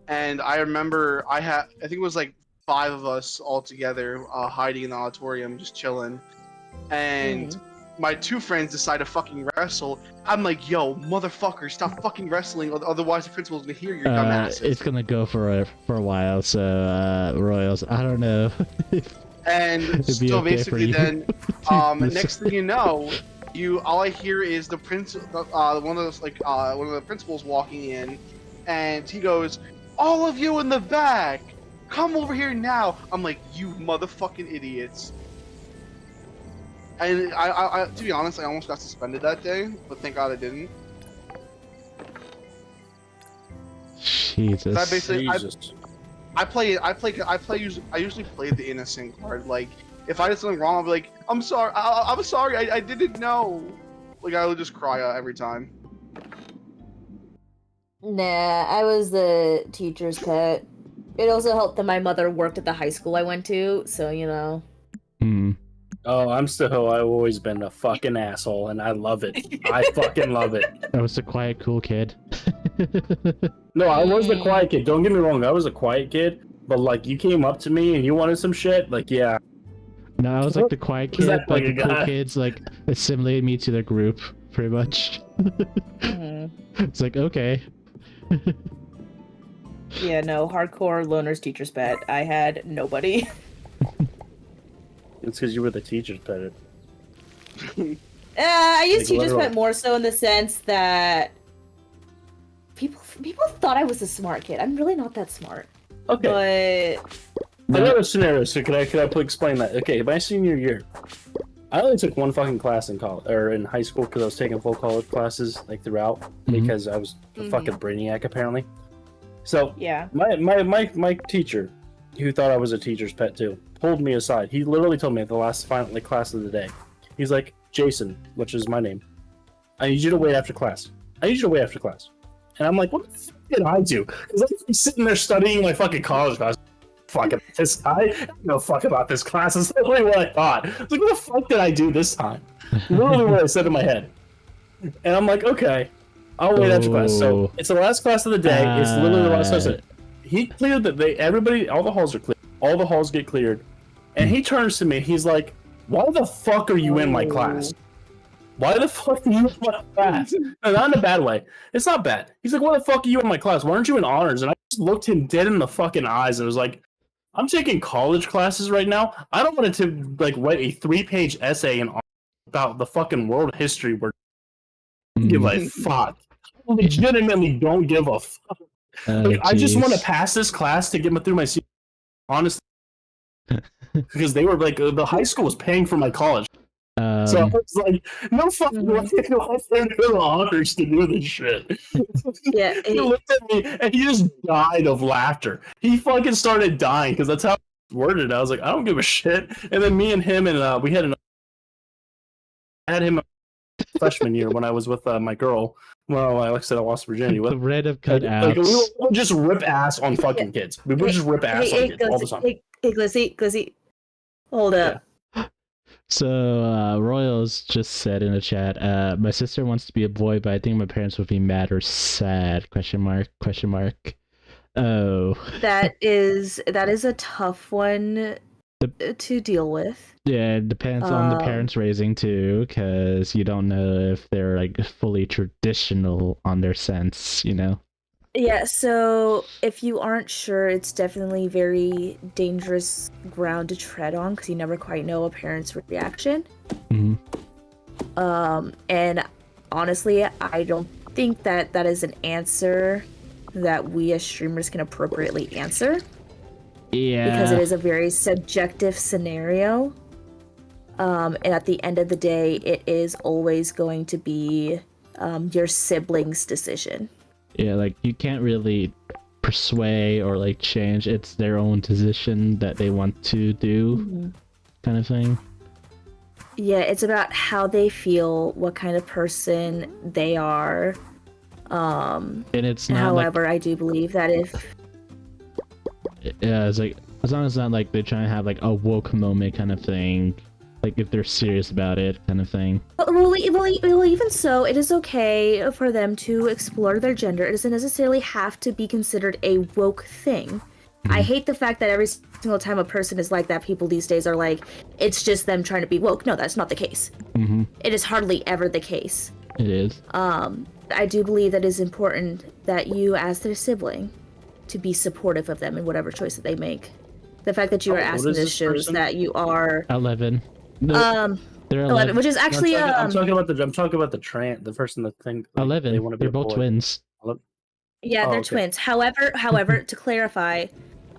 And I remember I think it was 5 of us all together hiding in the auditorium, just chilling, and my 2 friends decide to fucking wrestle. I'm like, yo, motherfucker, stop fucking wrestling, otherwise the principal's gonna hear your dumb asses. It's gonna go for a while, so Royals. I don't know. And It'd be so okay for basically you. then, next thing you know, all I hear is the one of the principals walking in, and he goes, "All of you in the back, come over here now." I'm like, "You motherfucking idiots!" And I to be honest, I almost got suspended that day, but thank God I didn't. Jesus. That basically, Jesus. I usually play the innocent card. If I did something wrong, I'll be like, "I'm sorry, I'm sorry, I didn't know." I would just cry every time. Nah, I was the teacher's pet. It also helped that my mother worked at the high school I went to, so Hmm. Oh, I've always been a fucking asshole, and I love it. I fucking love it. I was a quiet, cool kid. No, I was the quiet kid. Don't get me wrong. I was a quiet kid. But like, you came up to me and you wanted some shit. Like, yeah. No, I was like the quiet kid, Exactly, like the cool guy. kids, like assimilated me to the group, pretty much. Mhm. It's like, okay. Yeah, no, hardcore loner's teacher's pet. I had nobody. It's because you were the teacher's pet. I used Like, teacher's literal. pet more so in the sense that people thought I was a smart kid. I'm really not that smart. Okay. But Another scenario. So could I explain that? Okay, my senior year, I only took one fucking class in college or in high school because I was taking full college classes like throughout because I was a fucking brainiac apparently. So yeah. my teacher, who thought I was a teacher's pet too, pulled me aside. He literally told me at the last final class of the day. He's like, Jason, which is my name. I need you to wait after class. I need you to wait after class. And I'm like, what the fuck did I do? Because I'm sitting there studying my fucking college class. Fucking this guy. I don't know fuck about this class. That's literally what I thought. I was like, what the fuck did I do this time? Literally what I said in my head. And I'm like, okay, I'll wait after class. So Oh. it's the last class of the day. It's literally the last class. He cleared that everybody, all the halls are cleared. All the halls get cleared. And he turns to me. He's like, why the fuck are you in my class? Why the fuck are you in my class? No, not in a bad way. It's not bad. He's like, why the fuck are you in my class? Why aren't you in honors? And I just looked him dead in the fucking eyes and was like, I'm taking college classes right now. I don't want to like write a 3-page essay about the fucking world history where I give a fuck. I legitimately don't give a fuck. Like, I just want to pass this class to get me through my senior. Honestly, because they were like the high school was paying for my college. So I was like, no fucking way do I have to go to honors to do this shit. Yeah, He looked at me and he just died of laughter. He fucking started dying because that's how he worded it. I was like, I don't give a shit. And then me and him and we had I had him freshman year when I was with my girl. Well, like I said, I lost virginity with. The red of Like, cutouts. we would just rip ass on fucking kids. We would just rip ass on kids all the time. Hey, Glizzy, hold up. So Royals just said in the chat, my sister wants to be a boy, but I think my parents would be mad or sad? Question mark. Oh. That is a tough one to deal with. Yeah, it depends on the parents raising too, because you don't know if they're like fully traditional on their sense, you know? Yeah, so if you aren't sure, it's definitely very dangerous ground to tread on because you never quite know a parent's reaction. Mhm. And honestly, I don't think that is an answer that we as streamers can appropriately answer. Yeah. Because it is a very subjective scenario. And at the end of the day, it is always going to be your sibling's decision. Yeah, like you can't really persuade or like change. It's their own decision that they want to do, kind of thing. Yeah, it's about how they feel, what kind of person they are. And it's not However, I do believe that if yeah, it's like as long as it's not like they're trying to have like a woke moment kind of thing. Like if they're serious about it, kind of thing. well, even so, it is okay for them to explore their gender. It doesn't necessarily have to be considered a woke thing. I hate the fact that every single time a person is like that, people these days are like, it's just them trying to be woke. No, that's not the case. It is hardly ever the case. It is. I do believe that it is important that you, as their sibling, to be supportive of them in whatever choice that they make. The fact that you are How old asking is this this shows person? that you are 11. They're 11, which is actually I'm talking about the person that think like, 11. They want to be They're a both boy. twins. yeah, Oh, they're okay. twins. However, to clarify,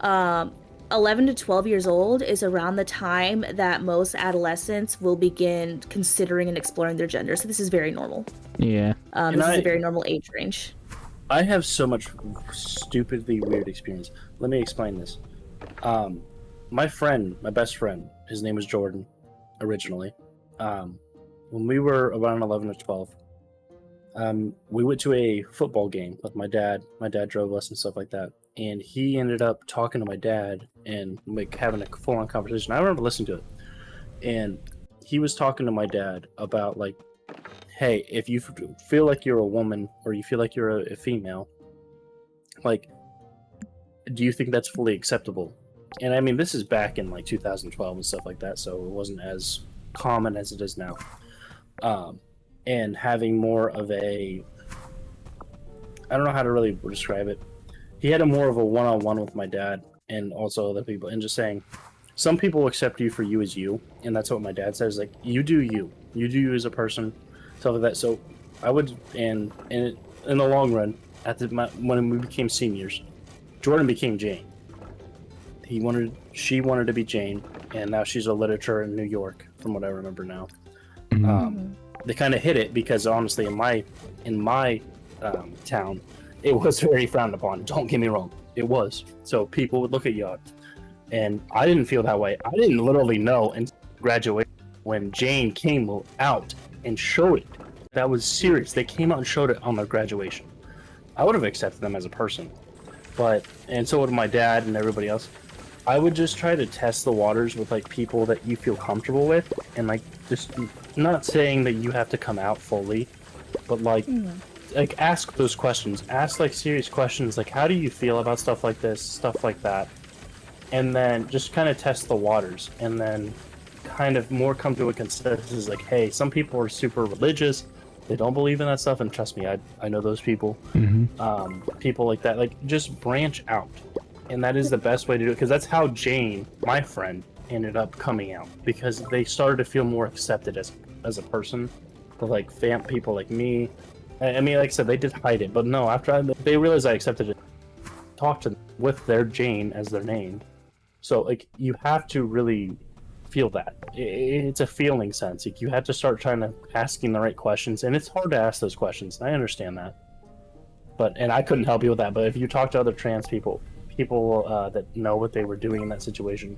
11 to 12 years old is around the time that most adolescents will begin considering and exploring their gender. So this is very normal. Yeah. This is a very normal age range. I have so much stupidly weird experience. Let me explain this. My best friend, his name was Jordan, originally. When we were around 11 or 12, we went to a football game with my dad. My dad drove us and stuff like that. And he ended up talking to my dad and like having a full-on conversation. I remember listening to it. And he was talking to my dad about like, hey, if you feel like you're a woman or you feel like you're a female, Like, do you think that's fully acceptable? And I mean, this is back in like 2012 and stuff like that, so it wasn't as common as it is now. And having more of a, I don't know how to really describe it. He had a more of a one-on-one with my dad and also other people, and just saying, some people accept you for you as you, and that's what my dad says. Like, you do you as a person, stuff like that. So I would, and in the long run, when we became seniors, Jordan became Jane. She wanted to be Jane, and now she's a literature in New York, from what I remember now. They kind of hit it because honestly, in my town, it was very frowned upon. Don't get me wrong, it was. So people would look at you, and I didn't feel that way. I didn't literally know until graduation when Jane came out and showed it. That was serious. They came out and showed it on their graduation. I would have accepted them as a person, and so would my dad and everybody else. I would just try to test the waters with like people that you feel comfortable with, and like just not saying that you have to come out fully, but like ask those questions. Ask like serious questions, like how do you feel about stuff like this, stuff like that, and then just kind of test the waters, and then kind of more come to a consensus. Like, hey, some people are super religious. They don't believe in that stuff, and trust me, I know those people. People like that, like just branch out. And that is the best way to do it, because that's how Jane, my friend, ended up coming out, because they started to feel more accepted as a person, with like people like me. I mean, like I said, they did hide it, but no, after they realized I accepted it, talked to them with their Jane as their name. So like, you have to really feel that. It's a feeling sense. Like, you have to start asking the right questions, and it's hard to ask those questions. I understand that, and I couldn't help you with that. But if you talk to other trans people that know what they were doing in that situation,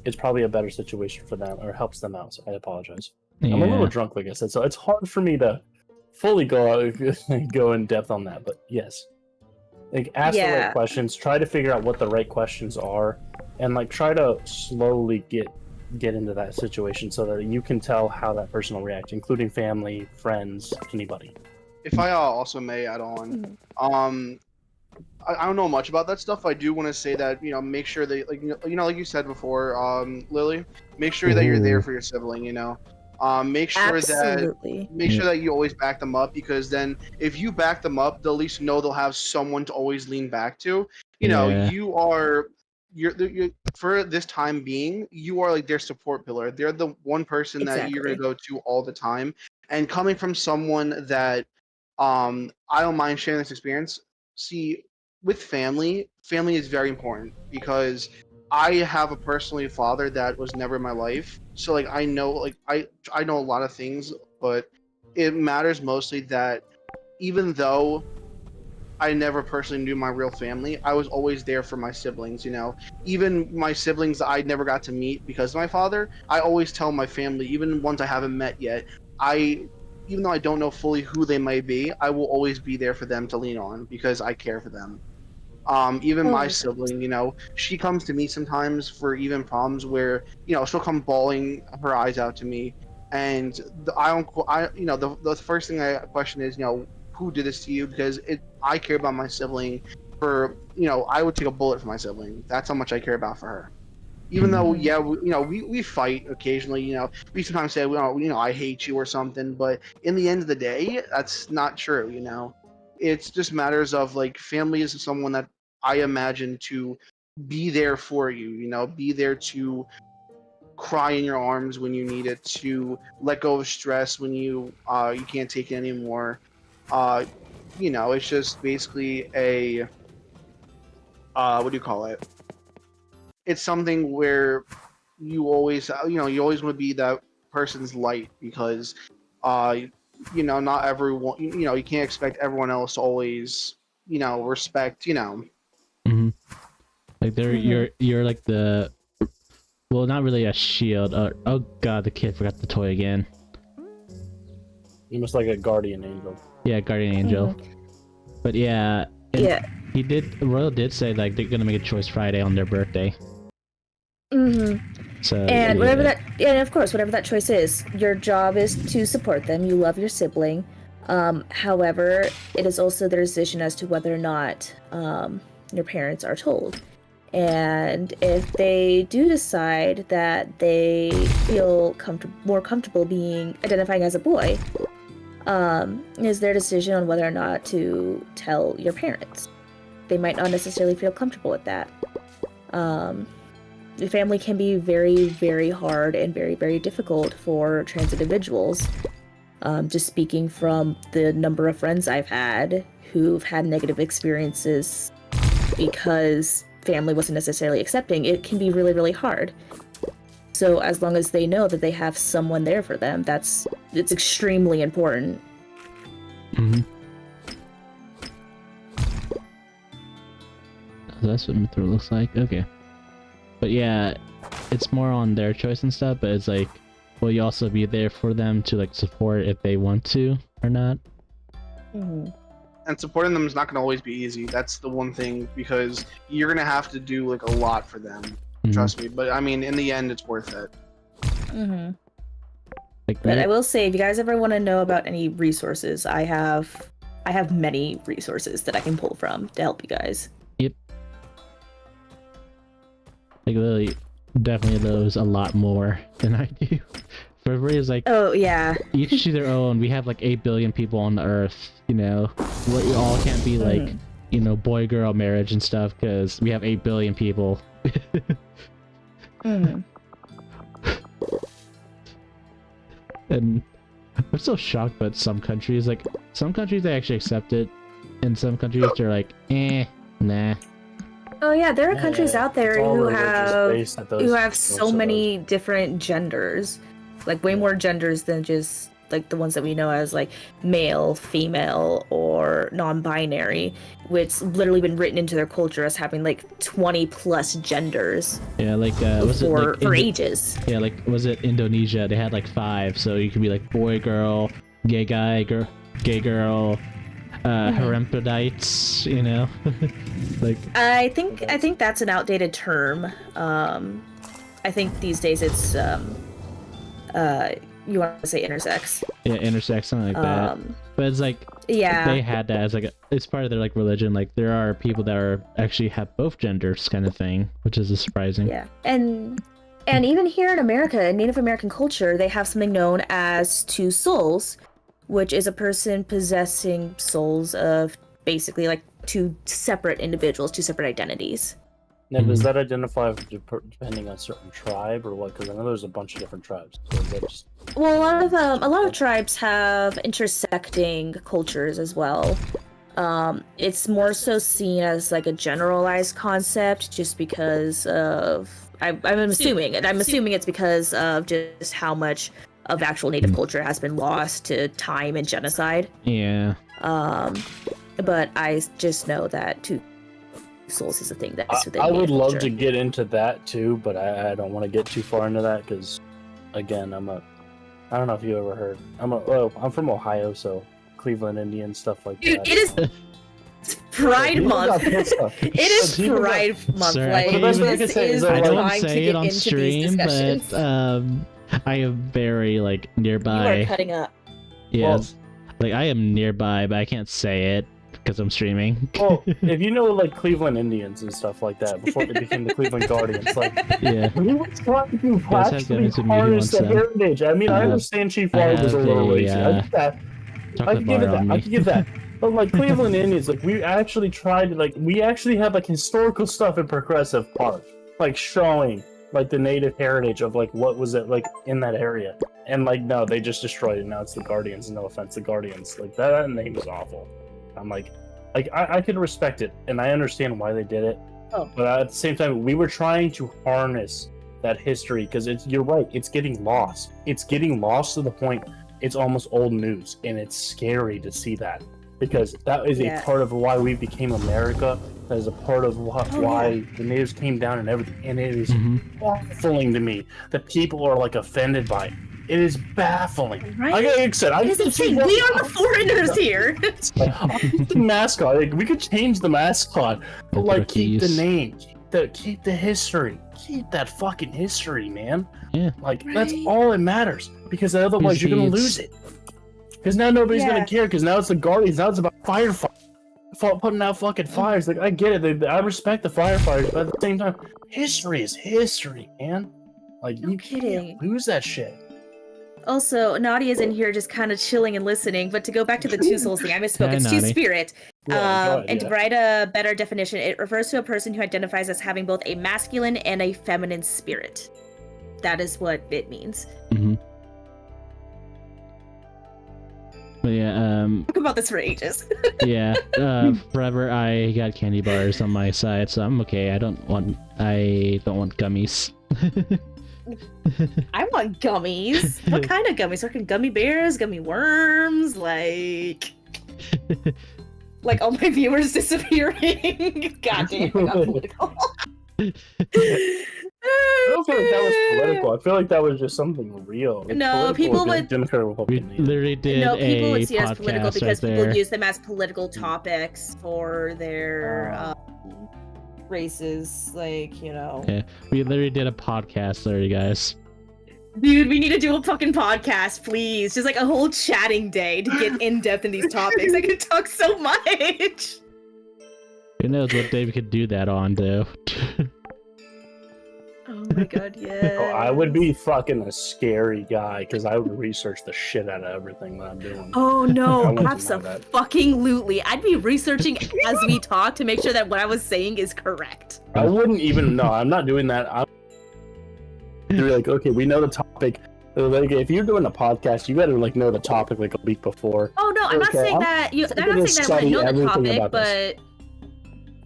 it's probably a better situation for them, or helps them out. So I apologize. Yeah. I'm a little drunk, like I said, so it's hard for me to fully go in depth on that. But yes, like ask the right questions, try to figure out what the right questions are, and like try to slowly get into that situation so that you can tell how that person will react, including family, friends, anybody. If I also may add on, I don't know much about that stuff. I do want to say that, make sure that, like you said before, Lily, make sure that you're there for your sibling. Make sure that you always back them up, because then if you back them up, they'll at least know they'll have someone to always lean back to. You're for this time being, you are like their support pillar. They're the one person that you're gonna go to all the time. And coming from someone that, I don't mind sharing this experience. See, with family is very important, because I have a personally father that was never in my life. So like, I know a lot of things, but it matters mostly that even though I never personally knew my real family, I was always there for my siblings. Even my siblings that I never got to meet because of my father, I always tell my family, even ones I haven't met yet, even though I don't know fully who they may be, I will always be there for them to lean on, because I care for them. Even my sibling, she comes to me sometimes for even problems where, she'll come bawling her eyes out to me, and the first thing I question is, who did this to you? Because I care about my sibling I would take a bullet for my sibling. That's how much I care about for her. Even though, we fight occasionally, we sometimes say, I hate you or something, but in the end of the day, that's not true, It's just matters of, like, family is someone that I imagine to be there for you, be there to cry in your arms when you need it, to let go of stress when you can't take it anymore. It's just basically a, what do you call it? It's something where you always want to be that person's light, because, not everyone, you can't expect everyone else to always, respect, Like you're like the, well, not really a shield. Oh god, the kid forgot the toy again. Almost like a guardian angel. Yeah, guardian angel. But yeah. Royal did say like they're gonna make a choice Friday on their birthday. So and whatever that choice is, your job is to support them. You love your sibling. However, it is also their decision as to whether or not your parents are told. And if they do decide that they feel more comfortable being identifying as a boy, is their decision on whether or not to tell your parents. They might not necessarily feel comfortable with that. The family can be very, very hard and very, very difficult for trans individuals. Just speaking from the number of friends I've had who've had negative experiences because family wasn't necessarily accepting, it can be really, really hard. So as long as they know that they have someone there for them, it's extremely important. Mm-hmm. That's what Mithril looks like. Okay. But yeah, it's more on their choice and stuff, but it's like, will you also be there for them to like support if they want to or not? Mm-hmm. And supporting them is not going to always be easy. That's the one thing, because you're going to have to do like a lot for them. Mm-hmm. Trust me. But I mean, in the end, it's worth it. Mm-hmm. Like, But I will say, if you guys ever want to know about any resources, I have many resources that I can pull from to help you guys. Yep. Like literally, definitely knows a lot more than I do. For everybody is like, Oh yeah. each to their own. We have like 8 billion people on the earth, you know. We all can't be like, Mhm. you know, boy-girl marriage and stuff because we have 8 billion people. Mhm. And I'm so shocked, but some countries they actually accept it, and some countries they're like, nah. Oh yeah, there are countries out there It's all who religious have based at those- who have most so of many different genders, like way Yeah. more genders than just like the ones that we know as like male, female, or non-binary, which literally been written into their culture as having like 20 plus genders Yeah, like was it for like for ages. yeah, like was it Indonesia? They had like 5, so you could be like boy, girl, gay guy, gay girl, hermaphrodites, you know. Like I think that's an outdated term. I think these days it's you want to say intersex. yeah, intersex, something like that. But it's like Yeah. they had that as like it's part of their like religion. Like there are people that are actually have both genders, kind of thing, which is surprising. Yeah, and even here in America, in Native American culture, they have something known as two souls, which is a person possessing souls of basically like two separate individuals, two separate identities. Now, does that identify depending on certain tribe or what? Because I know there's a bunch of different tribes. So is that just... Well, a lot of tribes have intersecting cultures as well. It's more so seen as like a generalized concept, just because of I'm assuming it's because of just how much of actual native culture has been lost to time and genocide. Yeah. But I just know that two souls is a thing that's within I would native love culture. to get into that too, but I don't want to get too far into that because, again, I don't know if you ever heard. I'm from Ohio, so Cleveland Indian stuff like Dude, that. it is Pride People got Month. pissed off. It is People got- Pride Month. Sir, I Like, can't even- The best I can this say is is that, I like, don't trying to say it get on into these stream, discussions. but I am very like You nearby. are cutting up. Yeah, Well, like I am nearby, but I can't say it because I'm streaming. well, if you know like Cleveland Indians and stuff like that before they became the Cleveland Guardians, like Yeah. we were trying to Guys have actually given some media harness the once, heritage. I mean, I I have- understand Chief I Ward was a have little a, lazy. I get that. I Chocolate can give it bar that. on I me. can give that. But like Cleveland Indians, like we actually tried to we actually have like historical stuff in Progressive Park, like showing like the native heritage of like what was it like in that area. And like no, they just destroyed it. Now it's the Guardians. No offense, the Guardians. Like that name is awful. I'm like I can respect it and I understand why they did it. Oh. But at the same time, we were trying to harness that history because you're right, it's getting lost. It's getting lost to the point it's almost old news, and it's scary to see that because that is Yeah. a part of why we became America. That is a part of why the natives came down and everything. And it is Mhm. baffling to me that people are like offended by it. It is baffling. Right? Like I said, I It is insane. We are the foreigners here. the mascot. Like, we could change the mascot, but The like keep the rookies. name, keep the history, keep that fucking history, man. Yeah. Like that's Right. all that matters because otherwise you're gonna It's- lose it. Because now nobody's Yeah. gonna care. Because now it's the Guardians. Now it's about putting out fucking fires. Like I get it. I respect the firefighters, but at the same time, history is history, man. Like No you kidding. can't lose that shit. Also, Nadia's in here just kind of chilling and listening. But to go back to the Two Souls thing, I misspoke. Hi, It's Two Nadi. Spirit. Yeah, go ahead, And to yeah. provide a better definition, it refers to a person who identifies as having both a masculine and a feminine spirit. That is what it means. Hmm. But yeah, Talk about this for ages. yeah. Forever I got candy bars on my side, so I'm okay. I don't want gummies. I want gummies. What kind of gummies? Fucking gummy bears, gummy worms, like all my viewers disappearing. God damn, I got political. I don't feel like that was political. I feel like that was just something real. It's No, political people against would- Democrat We Republican. literally did No, people a would see it as political podcast because right people there. use them as political topics for their races, like, you know. Yeah. We literally did a podcast there, you guys. Dude, we need to do a fucking podcast, please. Just like a whole chatting day to get in depth in these topics. I could talk so much. Who knows what day we could do that on, though. Oh my god, yeah. Oh, I would be fucking a scary guy because I would research the shit out of everything that I'm doing. Oh no, I wouldn't deny absolutely. I'd be researching as we talk to make sure that what I was saying is correct. I wouldn't even. No, I'm not doing that. You're like, okay, we know the topic. Like, if you're doing a podcast, you better like know the topic like a week before. Oh no, I'm not Okay, saying I'm that I'm gonna not saying that I study wouldn't know the everything topic, about this. but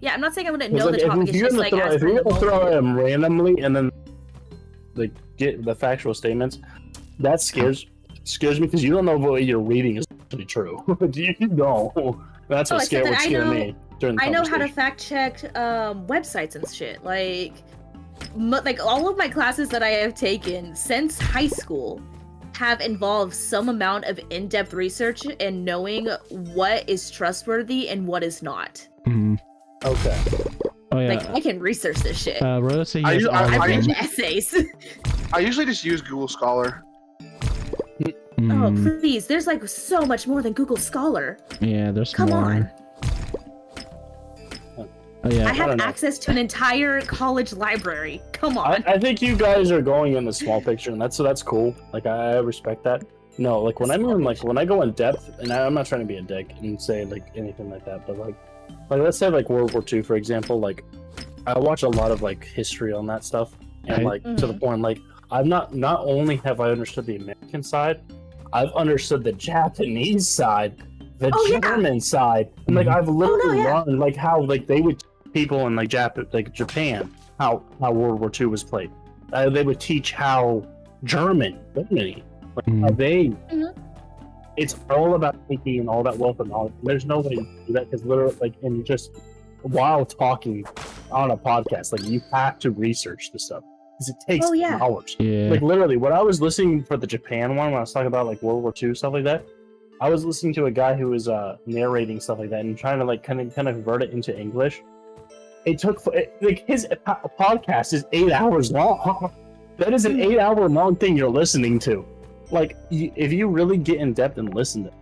yeah, I'm not saying I wouldn't It's know like, the topic. if It's you're just gonna like throw, as if per you're the gonna throw moment. them randomly and then like get the factual statements, that scares me because you don't know what you're reading is actually true. You don't. That's Oh, what except that I scared know- me during the I know how to conversation. fact check websites and shit. Like all of my classes that I have taken since high school have involved some amount of in-depth research and knowing what is trustworthy and what is not. Mhm. Okay. Oh yeah. Like I can research this shit. Rose said I he has u- all I- of I've I them. written essays. I usually just use Google Scholar. Oh Mm, please, there's like so much more than Google Scholar. yeah, there's Come more. on. Oh yeah. I have don't know. access to an entire college library. Come on. I think you guys are going in the small picture, and that's cool. Like I respect that. No, like when I mean like when I go in depth, and I'm not trying to be a dick and say like anything like that, but like let's say like World War II for example. Like I watch a lot of like history on that stuff, and Right. like to the point like I've not only have I understood the American side, I've understood the Japanese side, the Oh, yeah. German side, and like I've literally yeah. learned like how like they would people in like Japan how World War II was played. They would teach how Germany, like how Mhm. they. Mhm. It's all about thinking and all that wealth of knowledge. There's no way to do that because literally, like, and just while talking on a podcast, like you have to research the stuff because it takes Oh, yeah. hours. Yeah. Like literally, when I was listening for the Japan one, when I was talking about like World War II stuff like that, I was listening to a guy who was narrating stuff like that and trying to like kind of convert it into English. It took like his podcast is 8 hours long. That is an 8 hour long thing you're listening to. Like if you really get in depth and listen to it,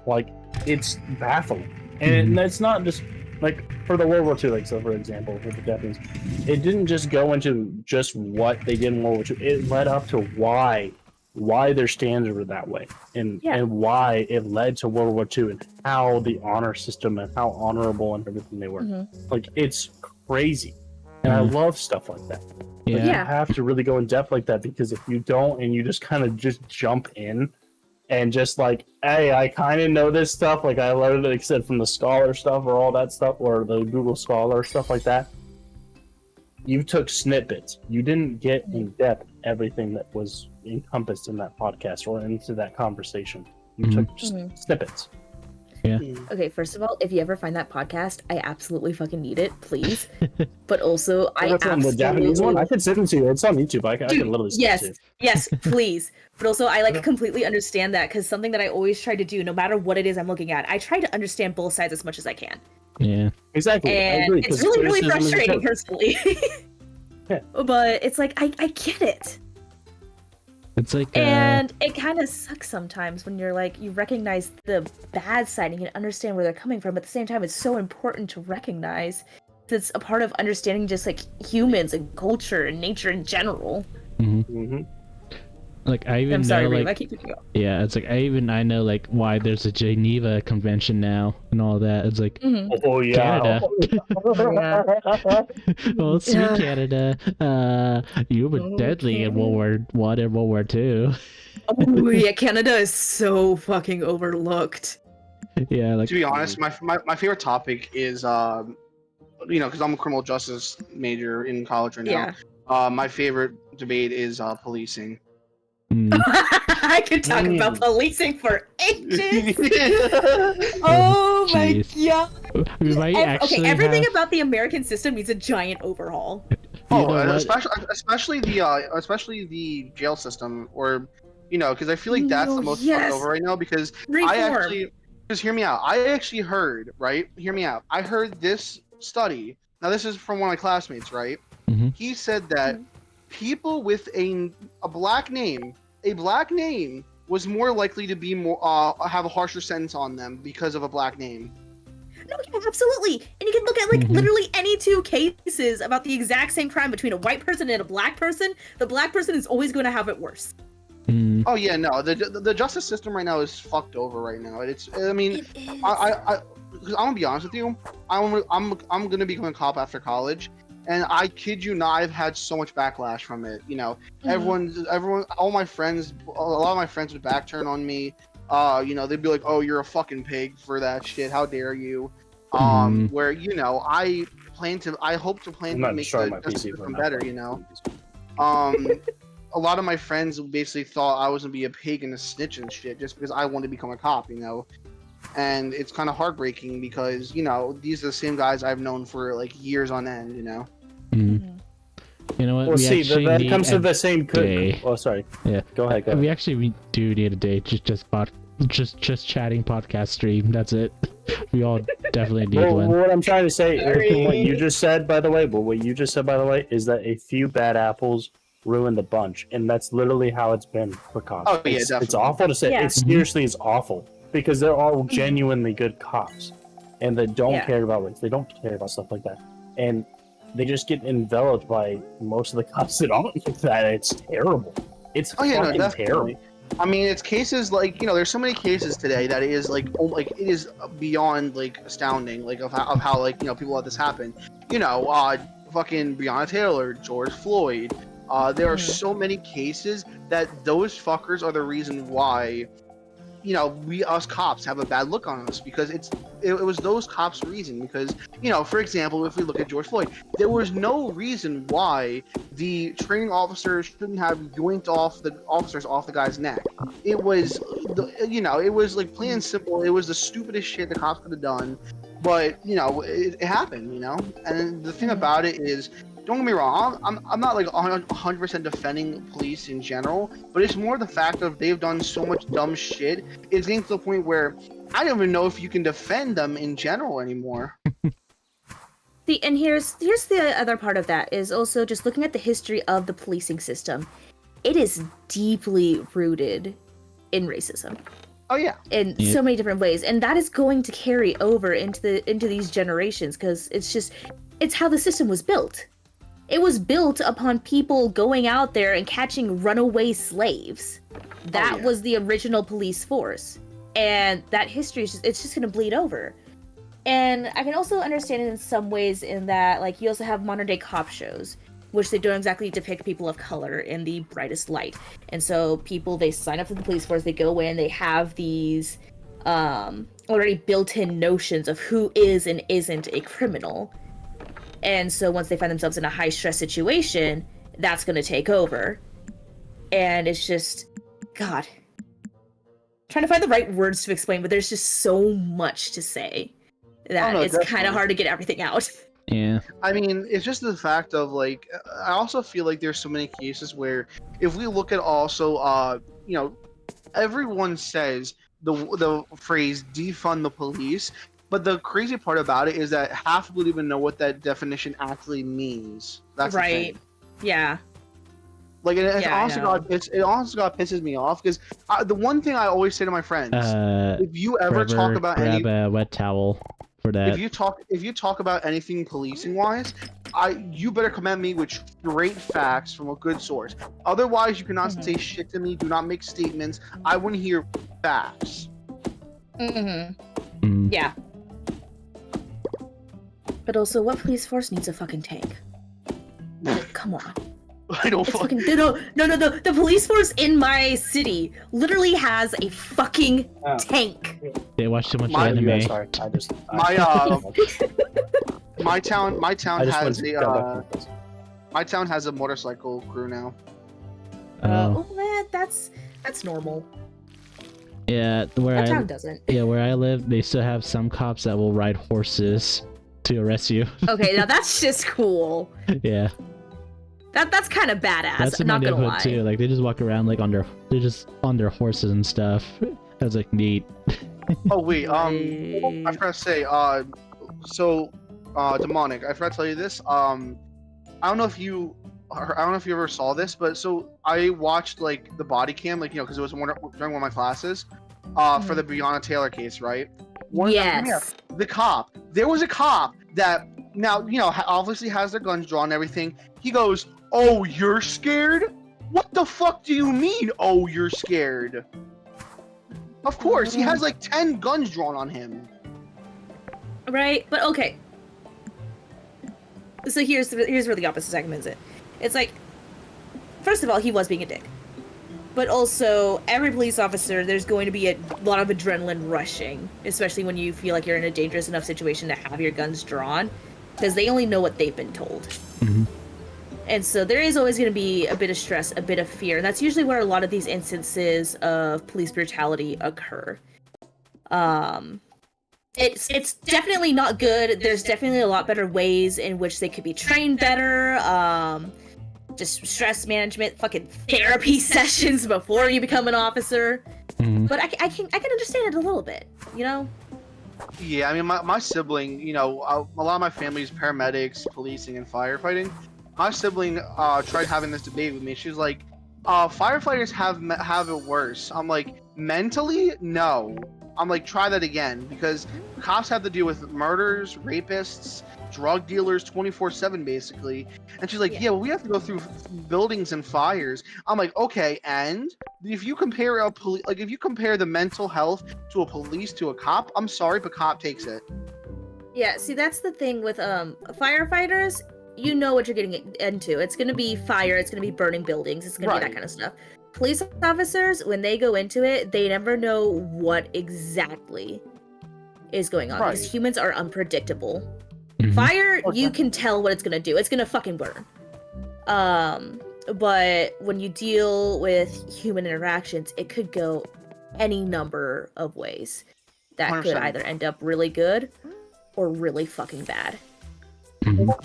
like it's baffling. And it's not just like for the World War II, like so for example, for the Japanese, it didn't just go into just what they did in World War II. It led up to why their standards were that way, and why it led to World War II, and how the honor system and how honorable and everything they were. Mhm. Like it's crazy, and I love stuff like that. Like, Yeah. you Yeah. have to really go in depth like that because if you don't, and you just kind of just jump in, and just like, hey, I kind of know this stuff. Like I learned it, like I said, from the Scholar stuff or all that stuff, or the Google Scholar stuff like that. You took snippets. You didn't get in depth everything that was encompassed in that podcast or into that conversation. You took just snippets. Okay, first of all, if you ever find that podcast, I absolutely fucking need it, please. But also, I What's on the Japanese one? I could send it to you. It's on YouTube. I can literally send yes, it to you. yes, please. But also, I like completely understand that because something that I always try to do, no matter what it is I'm looking at, I try to understand both sides as much as I can. Yeah. Exactly. I And agree, it's 'cause really, really criticism is frustrating good. personally. Yeah. But it's like, I get it. It's like And it kind of sucks sometimes when you're like, you recognize the bad side and you can understand where they're coming from. At the same time, it's so important to recognize. It's a part of understanding just like humans and culture and nature in general. Mm-hmm. like I even I'm sorry, know Reem, like I keep picking up. yeah, it's like I know like why there's a Geneva Convention now and all that. It's like Oh yeah. Canada. Well, sweet Yeah. Canada. You were Oh, deadly in World Canada. War One and World War Two. Oh yeah, Canada is so fucking overlooked. Yeah, like To be honest, my favorite topic is because I'm a criminal justice major in college right now. Yeah. My favorite debate is policing. mm, I could talk about Mm. policing for ages. Oh my Jeez. god. we might actually Okay, everything have, about the American system needs a giant overhaul. you Oh, know and what? especially the jail system, or because I feel like that's Oh, the most yes. fucked over right now. Because Reform. I actually just hear me out. I actually heard Hear me out. I heard this study. Now this is from one of my classmates, right? Mhm. He said that people with a black name, was more likely to be more have a harsher sentence on them because of a black name. No, yeah, absolutely. And you can look at like Mhm. literally any two cases about the exact same crime between a white person and a black person. The black person is always going to have it worse. Mm, Oh yeah, no, the justice system right now is fucked over right now. I mean, It is. because I'm gonna be honest with you, I'm gonna become a cop after college, and I kid you not, I've had so much backlash from it. Everyone, all my friends, a lot of my friends would back turn on me. They'd be like, "Oh, you're a fucking pig for that shit. How dare you?" Mhm. Where I hope to I'm not make destroying the my justice PC system right better. A lot of my friends basically thought I was gonna be a pig and a snitch and shit just because I wanted to become a cop, and it's kind of heartbreaking because these are the same guys I've known for like years on end. mm. You know what? Well, we see, actually that need comes to a the same. day. Oh, sorry. Yeah. Go ahead. We actually do need a day. Just chatting podcast stream. That's it. We all definitely need Well, one. what I'm trying to say, Sorry. what you just said, by the way, is that a few bad apples ruined the bunch, and that's literally how it's been for cops. Oh, yeah, It's definitely. awful to say. Yeah. It seriously is awful because they're all genuinely good cops, and they don't Yeah. care about race. They don't care about stuff like that, and they just get enveloped by most of the cops that aren't like that. It's terrible. It's Oh yeah, no, fucking definitely. terrible. I mean, it's cases like there's so many cases today that it is like it is beyond like astounding, like of how like people let this happen. Fucking Breonna Taylor, George Floyd. There are so many cases that those fuckers are the reason why we us cops have a bad look on us because it was those cops' reason. Because for example, if we look at George Floyd, there was no reason why the training officers shouldn't have yoinked off the officers off the guy's neck. It was it was like plain and simple. It was the stupidest shit the cops could have done, but it happened. And the thing about it is, don't get me wrong, I'm not like 100% defending police in general, but it's more the fact of they've done so much dumb shit. It's getting to the point where I don't even know if you can defend them in general anymore. And here's the other part of that is also just looking at the history of the policing system. It is deeply rooted in racism Oh yeah. in Yeah. so many different ways, and that is going to carry over into these generations because it's how the system was built. It was built upon people going out there and catching runaway slaves. That yeah. was the original police force, and that history is it's just going to bleed over. And I can also understand it in some ways in that, like, you also have modern day cop shows, which they don't exactly depict people of color in the brightest light. And so they sign up for the police force, they go in, they have these already built-in notions of who is and isn't a criminal. And so once they find themselves in a high-stress situation, that's going to take over. And it's just, God. Trying to find the right words to explain, but there's just so much to say that no, it's kind definitely. of hard to get everything out. Yeah. I mean, it's just the fact of like, I also feel like there's so many cases where if we look at also, everyone says the phrase defund the police, but the crazy part about it is that half people don't even know what that definition actually means. That's the Right. thing. Yeah. Like, and Yeah, I know. it honestly God pisses me off because the one thing I always say to my friends, if you ever talk Trevor, about grab a wet towel for that. if you talk about anything policing wise, you better come at me with straight facts from a good source. Otherwise, you cannot say shit to me. Do not make statements. I want to hear facts. Mm. Yeah. But also, what police force needs a fucking tank? Like, come on. I don't It's fucking. fucking no. The police force in my city literally has a fucking Oh. tank. They watch too much My- anime. Yeah, sorry. I just My town I just has went to got a back from this. my town has a motorcycle crew now. Oh, Man, that's normal. yeah. Where That I town doesn't. where I live, they still have some cops that will ride horses to arrest you. Okay, now that's just cool. Yeah, That's kind of badass. that's in I'm my not gonna neighborhood lie. too. Like they just walk around like they're just on their horses and stuff. That's like neat. Oh wait, I Right. forgot to say, demonic. I forgot to tell you this. I don't know if you ever saw this, but so I watched like the body cam, like because it was during one of my classes, for the Breonna Taylor case, right? Yes. The cop. There was a cop that now obviously has their guns drawn and everything. He goes, "Oh, you're scared? What the fuck do you mean? Oh, you're scared?" Of course, he has like 10 guns drawn on him. Right, but okay. So here's where the opposite side comes in. It's like, first of all, he was being a dick, but also every police officer, there's going to be a lot of adrenaline rushing, especially when you feel like you're in a dangerous enough situation to have your guns drawn, because they only know what they've been told. Mhm. And so there is always going to be a bit of stress, a bit of fear, and that's usually where a lot of these instances of police brutality occur. It's definitely not good. There's definitely a lot better ways in which they could be trained better. Just stress management, fucking therapy sessions before you become an officer. Mhm. But I can understand it a little bit, you know? Yeah, I mean, my sibling, a lot of my family's paramedics, policing, and firefighting. My sibling tried having this debate with me. She was like, firefighters have it worse. I'm like, mentally, no. I'm like, try that again, because cops have to deal with murders, rapists, drug dealers 24/7 basically. And she's like, yeah, well, we have to go through buildings and fires. I'm like, okay, and if you compare if you compare the mental health to a police to a cop, I'm sorry, but cop takes it. Yeah, see, that's the thing with firefighters. You know what you're getting into. It's going to be fire. It's going to be burning buildings. It's going to be that Right. kind of stuff. Police officers, when they go into it, they never know what exactly is going on. Because Right. humans are unpredictable. Mhm. Fire, Okay. you can tell what it's going to do. It's going to fucking burn. But when you deal with human interactions, it could go any number of ways. That could 100%. either end up really good or really fucking bad. Mhm.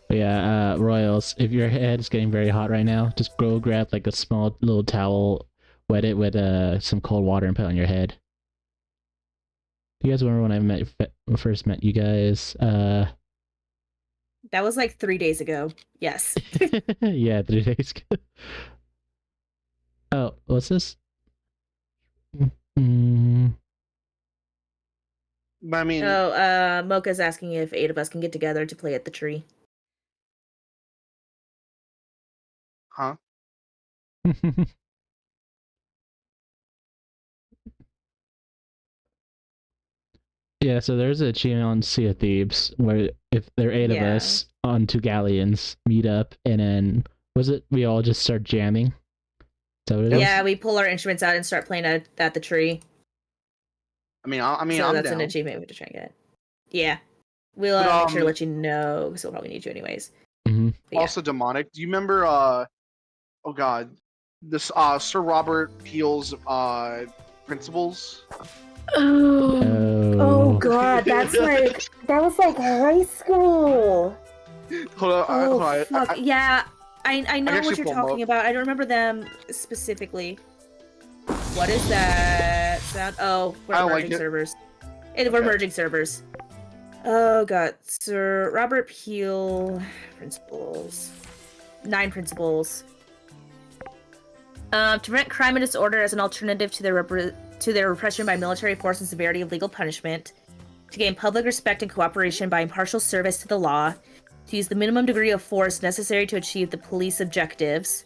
But yeah, Royals, if your head is getting very hot right now, just go grab like a small little towel, wet it with some cold water, and put it on your head. You guys remember when I first met you guys? That was like 3 days ago. Yes. Yeah, 3 days ago. Oh, what's this? Mm, But I mean, Oh, Mocha's asking if 8 of us can get together to play at the tree. huh? Yeah, so there's an achievement on Sea of Thieves where if there are 8 of Yeah. us on 2 galleons, meet up, and then we all just start jamming? Is that what it is? Yeah, we pull our instruments out and start playing at the tree. I mean, So I'm that's down. an achievement we have to try and get. Yeah. We'll But, make sure to let you know, because we'll probably need you anyways. Mm-hmm. But yeah. Also, demonic. Do you remember? Oh God, this Sir Robert Peel's principles. Oh. god, that was like high school. Hold on, Oh hold on. fuck. Yeah, I know actually what you're pull 'em up. talking about. I don't remember them specifically. What is that sound? Oh, we're I don't like merging it. servers. We're Okay. merging servers. Oh god, Sir Robert Peel principles. 9 principles. To prevent crime and disorder as an alternative to their repression by military force and severity of legal punishment. To gain public respect and cooperation by impartial service to the law. To use the minimum degree of force necessary to achieve the police objectives.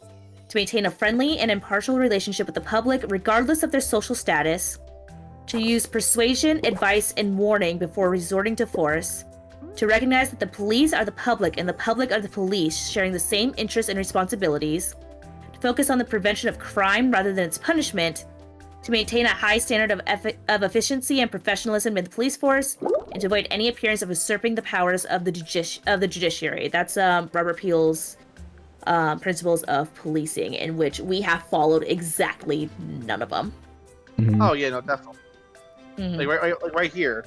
To maintain a friendly and impartial relationship with the public regardless of their social status. To use persuasion, advice, and warning before resorting to force. To recognize that the police are the public and the public are the police, sharing the same interests and responsibilities. To focus on the prevention of crime rather than its punishment. To maintain a high standard of efficiency and professionalism in the police force, and to avoid any appearance of usurping the powers of the judiciary. That's Robert Peel's principles of policing, in which we have followed exactly none of them. Mhm. Oh yeah, no, definitely. Mhm. Like right here,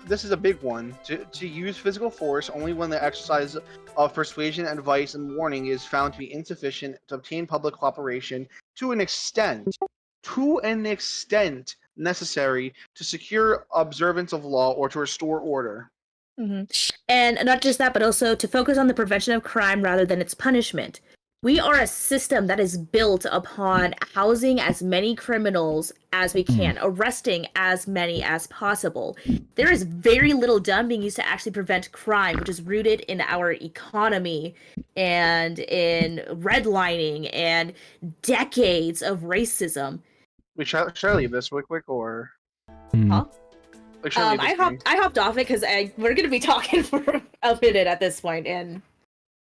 this is a big one. To use physical force only when the exercise of persuasion, advice, and warning is found to be insufficient to obtain public cooperation to an extent necessary to secure observance of law or to restore order. And not just that, but also to focus on the prevention of crime rather than its punishment. We are a system that is built upon housing as many criminals as we can, arresting as many as possible. There is very little done being used to actually prevent crime, which is rooted in our economy and in redlining and decades of racism. Wait, should I leave this real quick or? Mm. Huh? Like, should I leave this thing? I hopped off it because we're gonna be talking for a minute at this point, and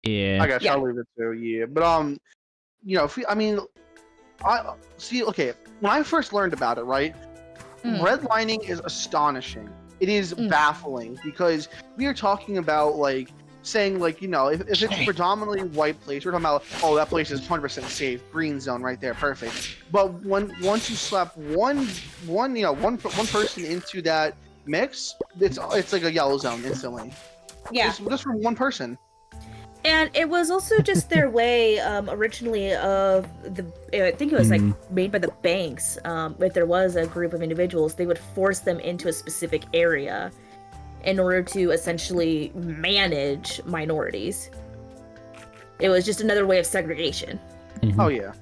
Yeah. I guess Yeah. I'll leave it too. Yeah, but I see. Okay, when I first learned about it, right, redlining is astonishing. It is baffling because we are talking about like saying like if it's a predominantly white place, we're talking about that place is 100% safe, green zone right there, perfect. But once you slap one person into that mix, it's like a yellow zone instantly. yeah. Just from one person. And it was also just their way, originally of I think it was like made by the banks. If there was a group of individuals, they would force them into a specific area in order to essentially manage minorities. It was just another way of segregation. Mhm. Oh yeah.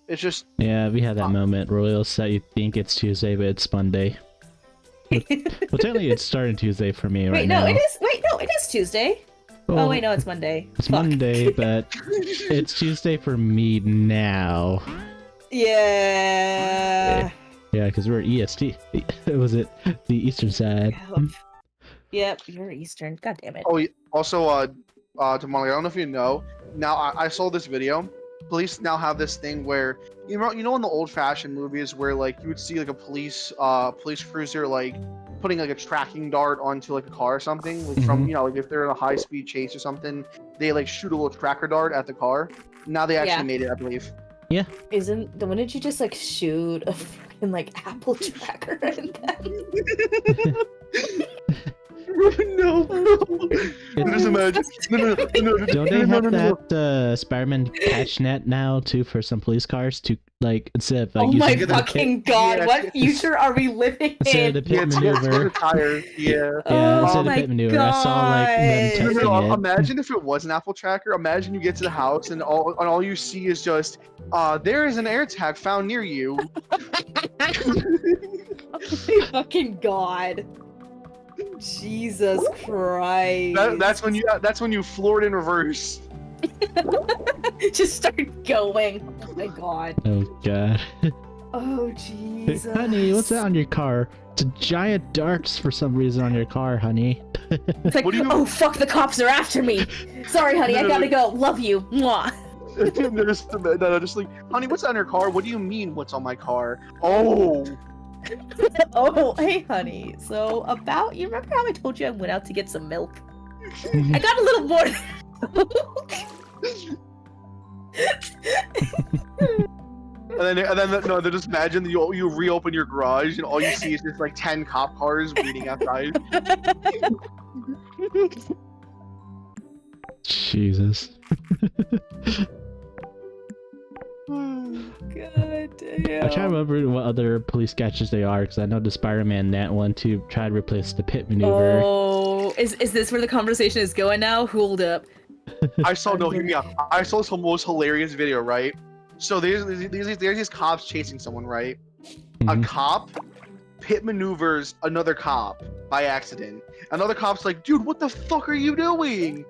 It's just Yeah, we had that moment, Royals, that you think it's Tuesday, but it's Monday. Well, technically, it's starting Tuesday for me right now. it is Tuesday. Oh wait, no, it's Monday. It's Fuck. Monday, but it's Tuesday for me now. Yeah. Yeah, because we're EST. Was it the Eastern side? Yep, you're Eastern. God damn it. also Tamale, I don't know if you know. Now I saw this video. Police now have this thing where you know in the old-fashioned movies where like you would see like a police cruiser like putting like a tracking dart onto like a car or something like from like if they're in a high-speed chase or something, they like shoot a little tracker dart at the car. Now they actually made it, I believe. Wouldn't you just like shoot a freaking like apple tracker in them? No. Just imagine. No. Don't they have that Spider-Man catch net now too for some police cars to like instead of like Oh my using the fucking god! Yeah. What future are we living instead in? of the pit maneuver? Yeah. Yeah, Oh instead of my pit maneuver, I saw like them God. testing No, it. imagine if it was an Apple tracker. Imagine you get to the house and all you see is just, there is an air tag found near you. Oh my fucking god! Jesus Christ! That's when you floor it in reverse. Just start going. Oh my god! Oh god. Oh Hey, Jesus! honey, what's that on your car? It's a giant darts for some reason on your car, honey. It's like, What do you- oh fuck, the cops are after me. Sorry, honey, I gotta go. Love you. Mwah. They're just like, honey, what's on your car? What do you mean, what's on my car? Oh. Oh, hey, honey. So you remember how I told you I went out to get some milk? I got a little more. And then they just imagine that you reopen your garage and all you see is just like 10 cop cars waiting outside. Jesus. God damn. I try to remember what other police sketches they are because I know the Spider-Man net one to try to replace the pit maneuver. Oh, is this where the conversation is going now? Hold up. I saw no, hear me out. I saw some most hilarious video, right? So there's these cops chasing someone, right? A Mhm. cop pit maneuvers another cop by accident. Another cop's like, dude, what the fuck are you doing?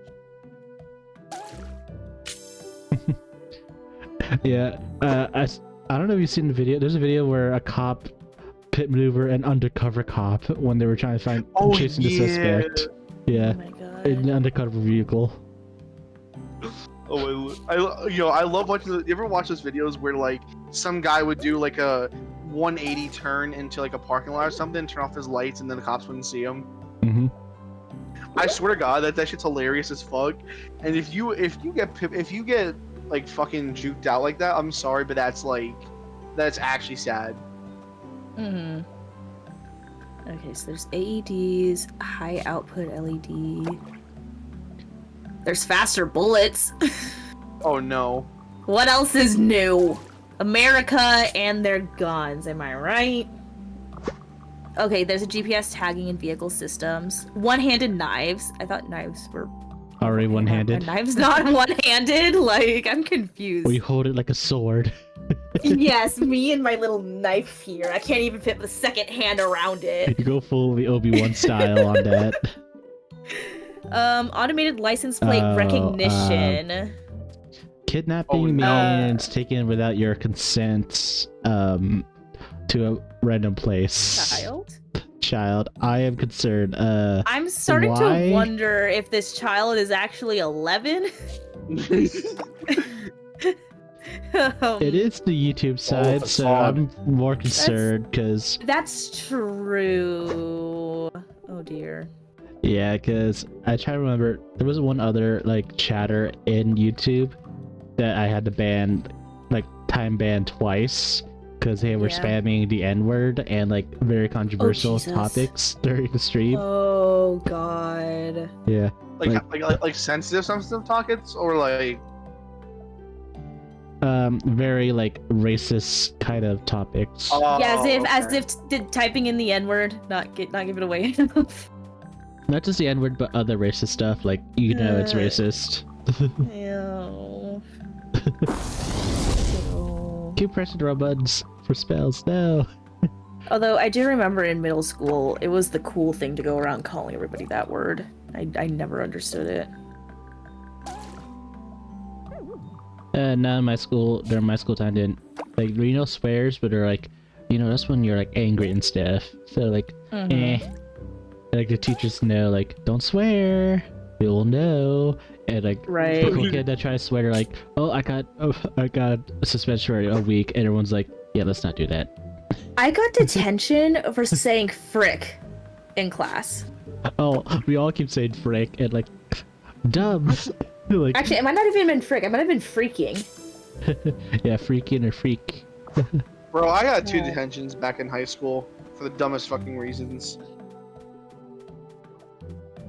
Yeah, I don't know if you've seen the video. There's a video where a cop pit maneuver an undercover cop when they were trying to find chasing the suspect. Oh Yeah, my god. in an undercover vehicle. Oh, I love watching. You ever watch those videos where like some guy would do like a 180 turn into like a parking lot or something, turn off his lights, and then the cops wouldn't see him? Hmm. I swear to God, that shit's hilarious as fuck. And if you get like fucking juked out like that, I'm sorry, but that's actually sad. Mm-hmm. Okay, so there's AEDs, high output LED. There's faster bullets. Oh no. What else is new? America and their guns, am I right? Okay, there's a GPS tagging in vehicle systems. One-handed knives. I thought knives were Already Are one-handed. knives not one-handed? Like, I'm confused. We hold it like a sword. Yes, me and my little knife here. I can't even fit the second hand around it. You go full the Obi-Wan style on that. Automated license plate Oh, recognition. Kidnapping no. means taken without your consent to a random place. Child, I am concerned. I'm starting why? to wonder if this child is actually 11. It is the YouTube side, so facade. I'm more concerned because That's true. Oh dear. yeah, because I try to remember there was one other like chatter in YouTube that I had to ban, like time ban twice because they were Yeah. spamming the N-word and like very controversial Jesus. topics during the stream. Oh god. Yeah. like sensitive topics or like Very like racist kind of topics. Yeah, as okay. if did typing in the N-word not give it away. Not just the N-word, but other racist stuff. Like you know, it's racist. Ew. Ew. Keep pressing the wrong buttons for spells. No. Although I do remember in middle school, it was the cool thing to go around calling everybody that word. I never understood it. None of my school during my school time didn't like swears, but they're like, that's when you're like angry and stuff. So like, like the teachers know like don't swear, you'll know, and like Right. the kid that tries to swear, they're like, oh I got a suspension for a week, and everyone's like, yeah, let's not do that. I got detention for saying frick in class. Oh, we all keep saying frick and like, dumb. Like, Actually, it might not have even been frick. I might have been freaking. yeah, freaking or freak. Bro, I got 2 Yeah. detentions back in high school for the dumbest fucking reasons.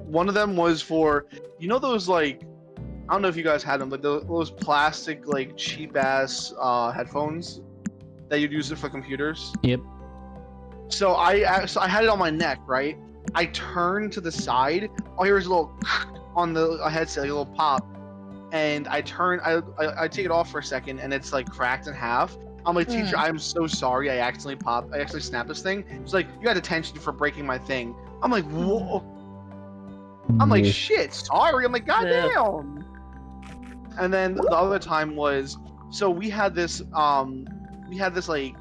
One of them was for, those like, I don't know if you guys had them, but those plastic like cheap ass headphones that you'd use it for computers. Yep. So I had it on my neck, right? I turned to the side. Oh, here's a little on the headset, like a little pop, and I take it off for a second, and it's like cracked in half. I'm like, teacher, I'm so sorry. I accidentally snapped this thing. It's like, you got detention for breaking my thing. I'm like, whoa. I'm like, shit, sorry. I'm like, goddamn. And then the other time was, so we had this like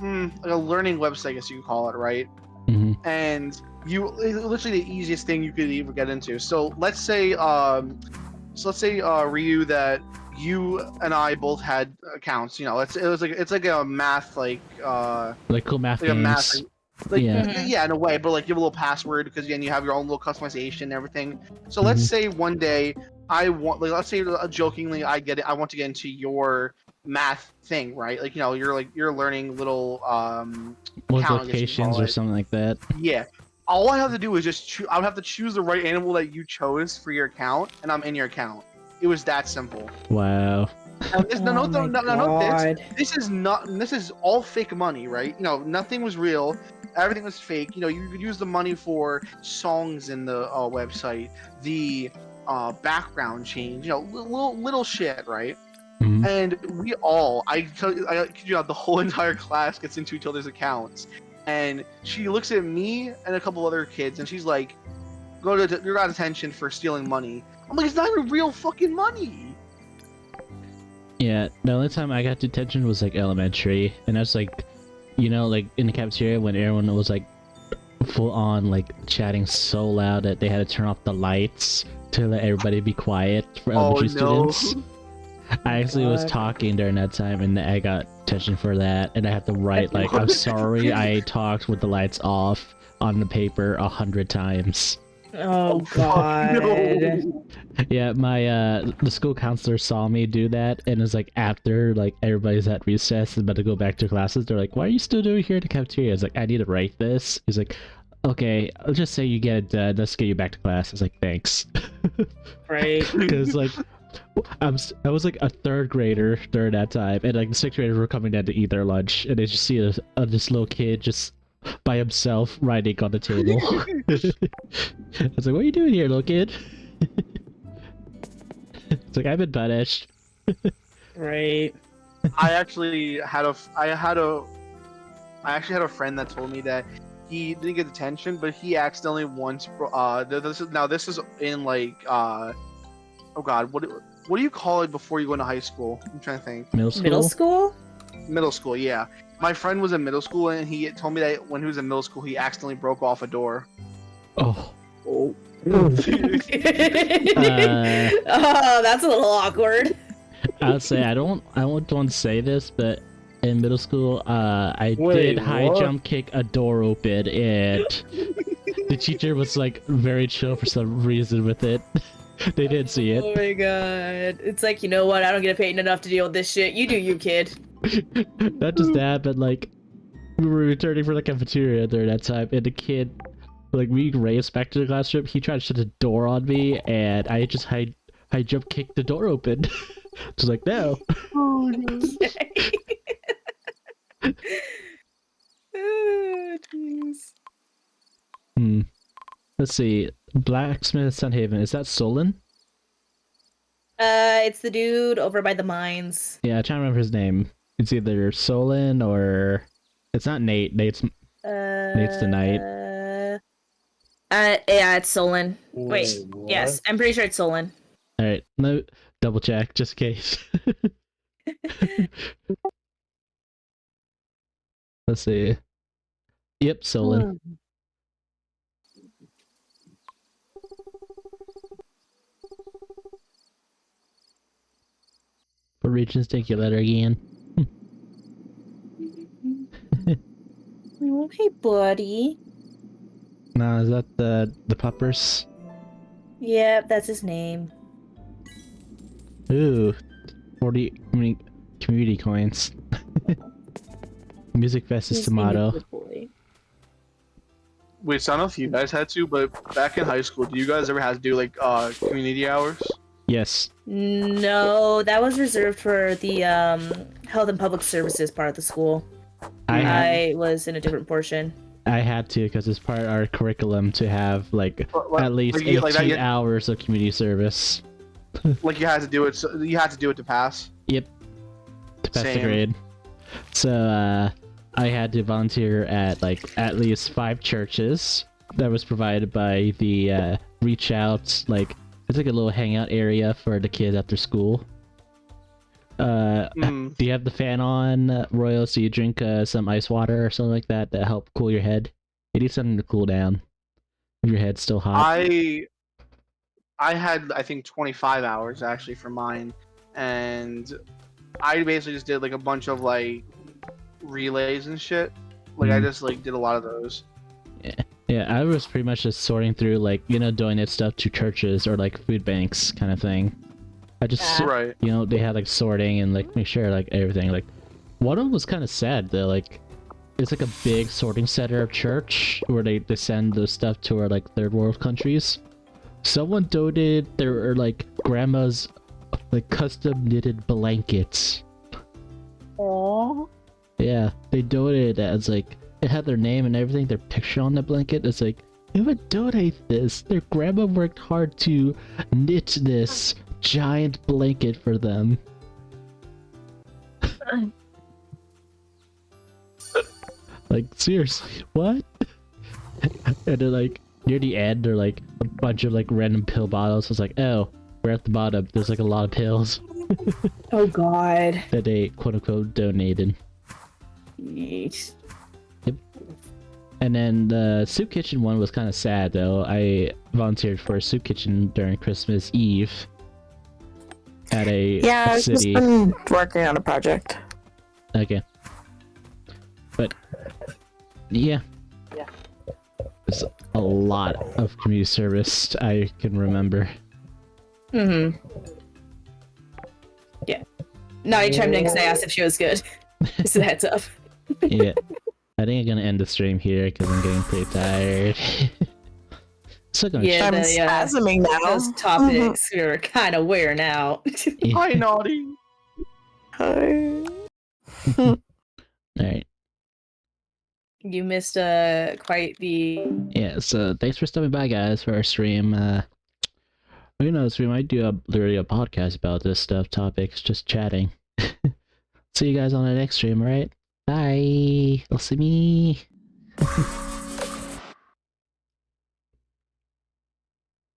a learning website, I guess you could call it, right? Mhm. And literally the easiest thing you could even get into. So let's say Ryu, that you and I both had accounts. It's like a math Like cool math like a games. math like Yeah. yeah, in a way, but like you have a little password because again you have your own little customization and everything. So let's say one day I want, like, let's say jokingly I want to get into your math thing, right? Like you're learning little Multiplications or something like that. yeah. All I have to do is just I would have to choose the right animal that you chose for your account, and I'm in your account. It was that simple. Wow. And this is all fake money, right? Nothing was real. Everything was fake. You could use the money for songs in the website, the background change, little shit, right? Mhm. And I kid you not, the whole entire class gets into each other's accounts, and she looks at me and a couple other kids, and she's like, "You got detention for stealing money." I'm like, "It's not even real fucking money." Yeah, the only time I got detention was like elementary, and that's like, like in the cafeteria when everyone was like full on like chatting so loud that they had to turn off the lights to let everybody be quiet for elementary students. I actually was talking during that time, and I got detention for that, and I have to write like, "I'm sorry, I talked with the lights off" on the paper 100 times. Oh fuck, god. no. Yeah, the school counselor saw me do that, and it's like after like everybody's at recess and about to go back to classes, they're like, "Why are you still doing here in the cafeteria?" I was like, "I need to write this." He's like, "Okay, I'll just say you get it done. Let's get you back to class." I was like, "Thanks." Right. Because like I was like a third grader during that time, and like the sixth graders were coming down to eat their lunch, and they just see this little kid just by himself writing on the table. I was like, "What are you doing here, little kid?" It's like, "I've been punished." Right. I actually had a friend that told me that he didn't get detention, but he accidentally once this is in like oh god, what do you call it before you go into high school? I'm trying to think. Middle school. Middle school? Middle school, yeah. My friend was in middle school, and he told me that when he was in middle school, he accidentally broke off a door. Oh. Oh. Uh, Oh, that's a little awkward. I would say I don't want to say this, but in middle school, I Wait, did high what? jump kick a door open, and the teacher was like very chill for some reason with it. They didn't see it. Oh my god. It's like, you know what? I don't get paid enough to deal with this shit. You do you, kid. Not just that, but like we were returning from the cafeteria during that time, and the kid, like we raced back to the classroom. He tried to shut the door on me, and I just high jump kicked the door open. Just like, no. Oh, jeez. Let's see. Blacksmith Sunhaven. Is that Solon? It's the dude over by the mines. Yeah, I'm trying to remember his name. It's either Solon or it's not Nate. Nate's the knight. Yeah, it's Solon. Wait, what? yes, I'm pretty sure it's Solon. All right, no, double check just in case. Let's see. Yep, Solon. For regions, take your letter again. Oh, hey, buddy. Now, is that the puppers? Yep, that's his name. Ooh, 40 community coins. Music Fest is His name tomato. Good Boy. Wait, so I don't know if you guys had to, but back in high school, do you guys ever have to do like community hours? Yes. No, that was reserved for the health and public services part of the school. I was in a different portion. I had to because it's part of our curriculum to have like at least like, 18 hours of community service. Like you had to do it. So you had to do it to pass. Yep. To pass the Same. grade. So I had to volunteer at like at least 5 churches that was provided by the Reach Out. Like it's like a little hangout area for the kids after school. Do you have the fan on, Royal, so you drink some ice water or something like that to help cool your head? You need something to cool down if your head's still hot. I had I think 25 hours actually for mine, and I basically just did like a bunch of like relays and shit. Like I just like did a lot of those. Yeah, I was pretty much just sorting through like, donate stuff to churches or like food banks kind of thing. I just, Right. they had like sorting and like make sure like everything. Like one of them was kind of sad though. Like it's like a big sorting center of church where they send the stuff to our like third world countries. Someone donated their like grandma's like custom knitted blankets. Aww. Yeah, they donated it as like it had their name and everything, their picture on the blanket. It's like Who would donate this? Their grandma worked hard to knit this giant blanket for them. Like, seriously, what? And then, like, near the end, there are, like, a bunch of, like, random pill bottles. It's like, oh, we're at the bottom. There's, like, a lot of pills Oh God. that they, quote-unquote, donated. Yeesh. And then the soup kitchen one was kind of sad, though. I volunteered for a soup kitchen during Christmas Eve at a Yeah, I've just city. been working on a project. Okay. But, yeah. There's a lot of community service I can remember. Mm-hmm. Yeah. No, you chimed in because I asked if she was good. Just a heads up. Yeah. I think I'm gonna end the stream here because I'm getting pretty tired. Still gonna Yeah, I'm the, spasming now. Those topics are kind of wearing out. Yeah. Hi, Naughty. Hi. Alright. You missed quite the. Yeah, so thanks for stopping by, guys, for our stream. Who knows, we might do literally a podcast about this stuff, topics, just chatting. See you guys on the next stream, alright? Bye! You'll see me!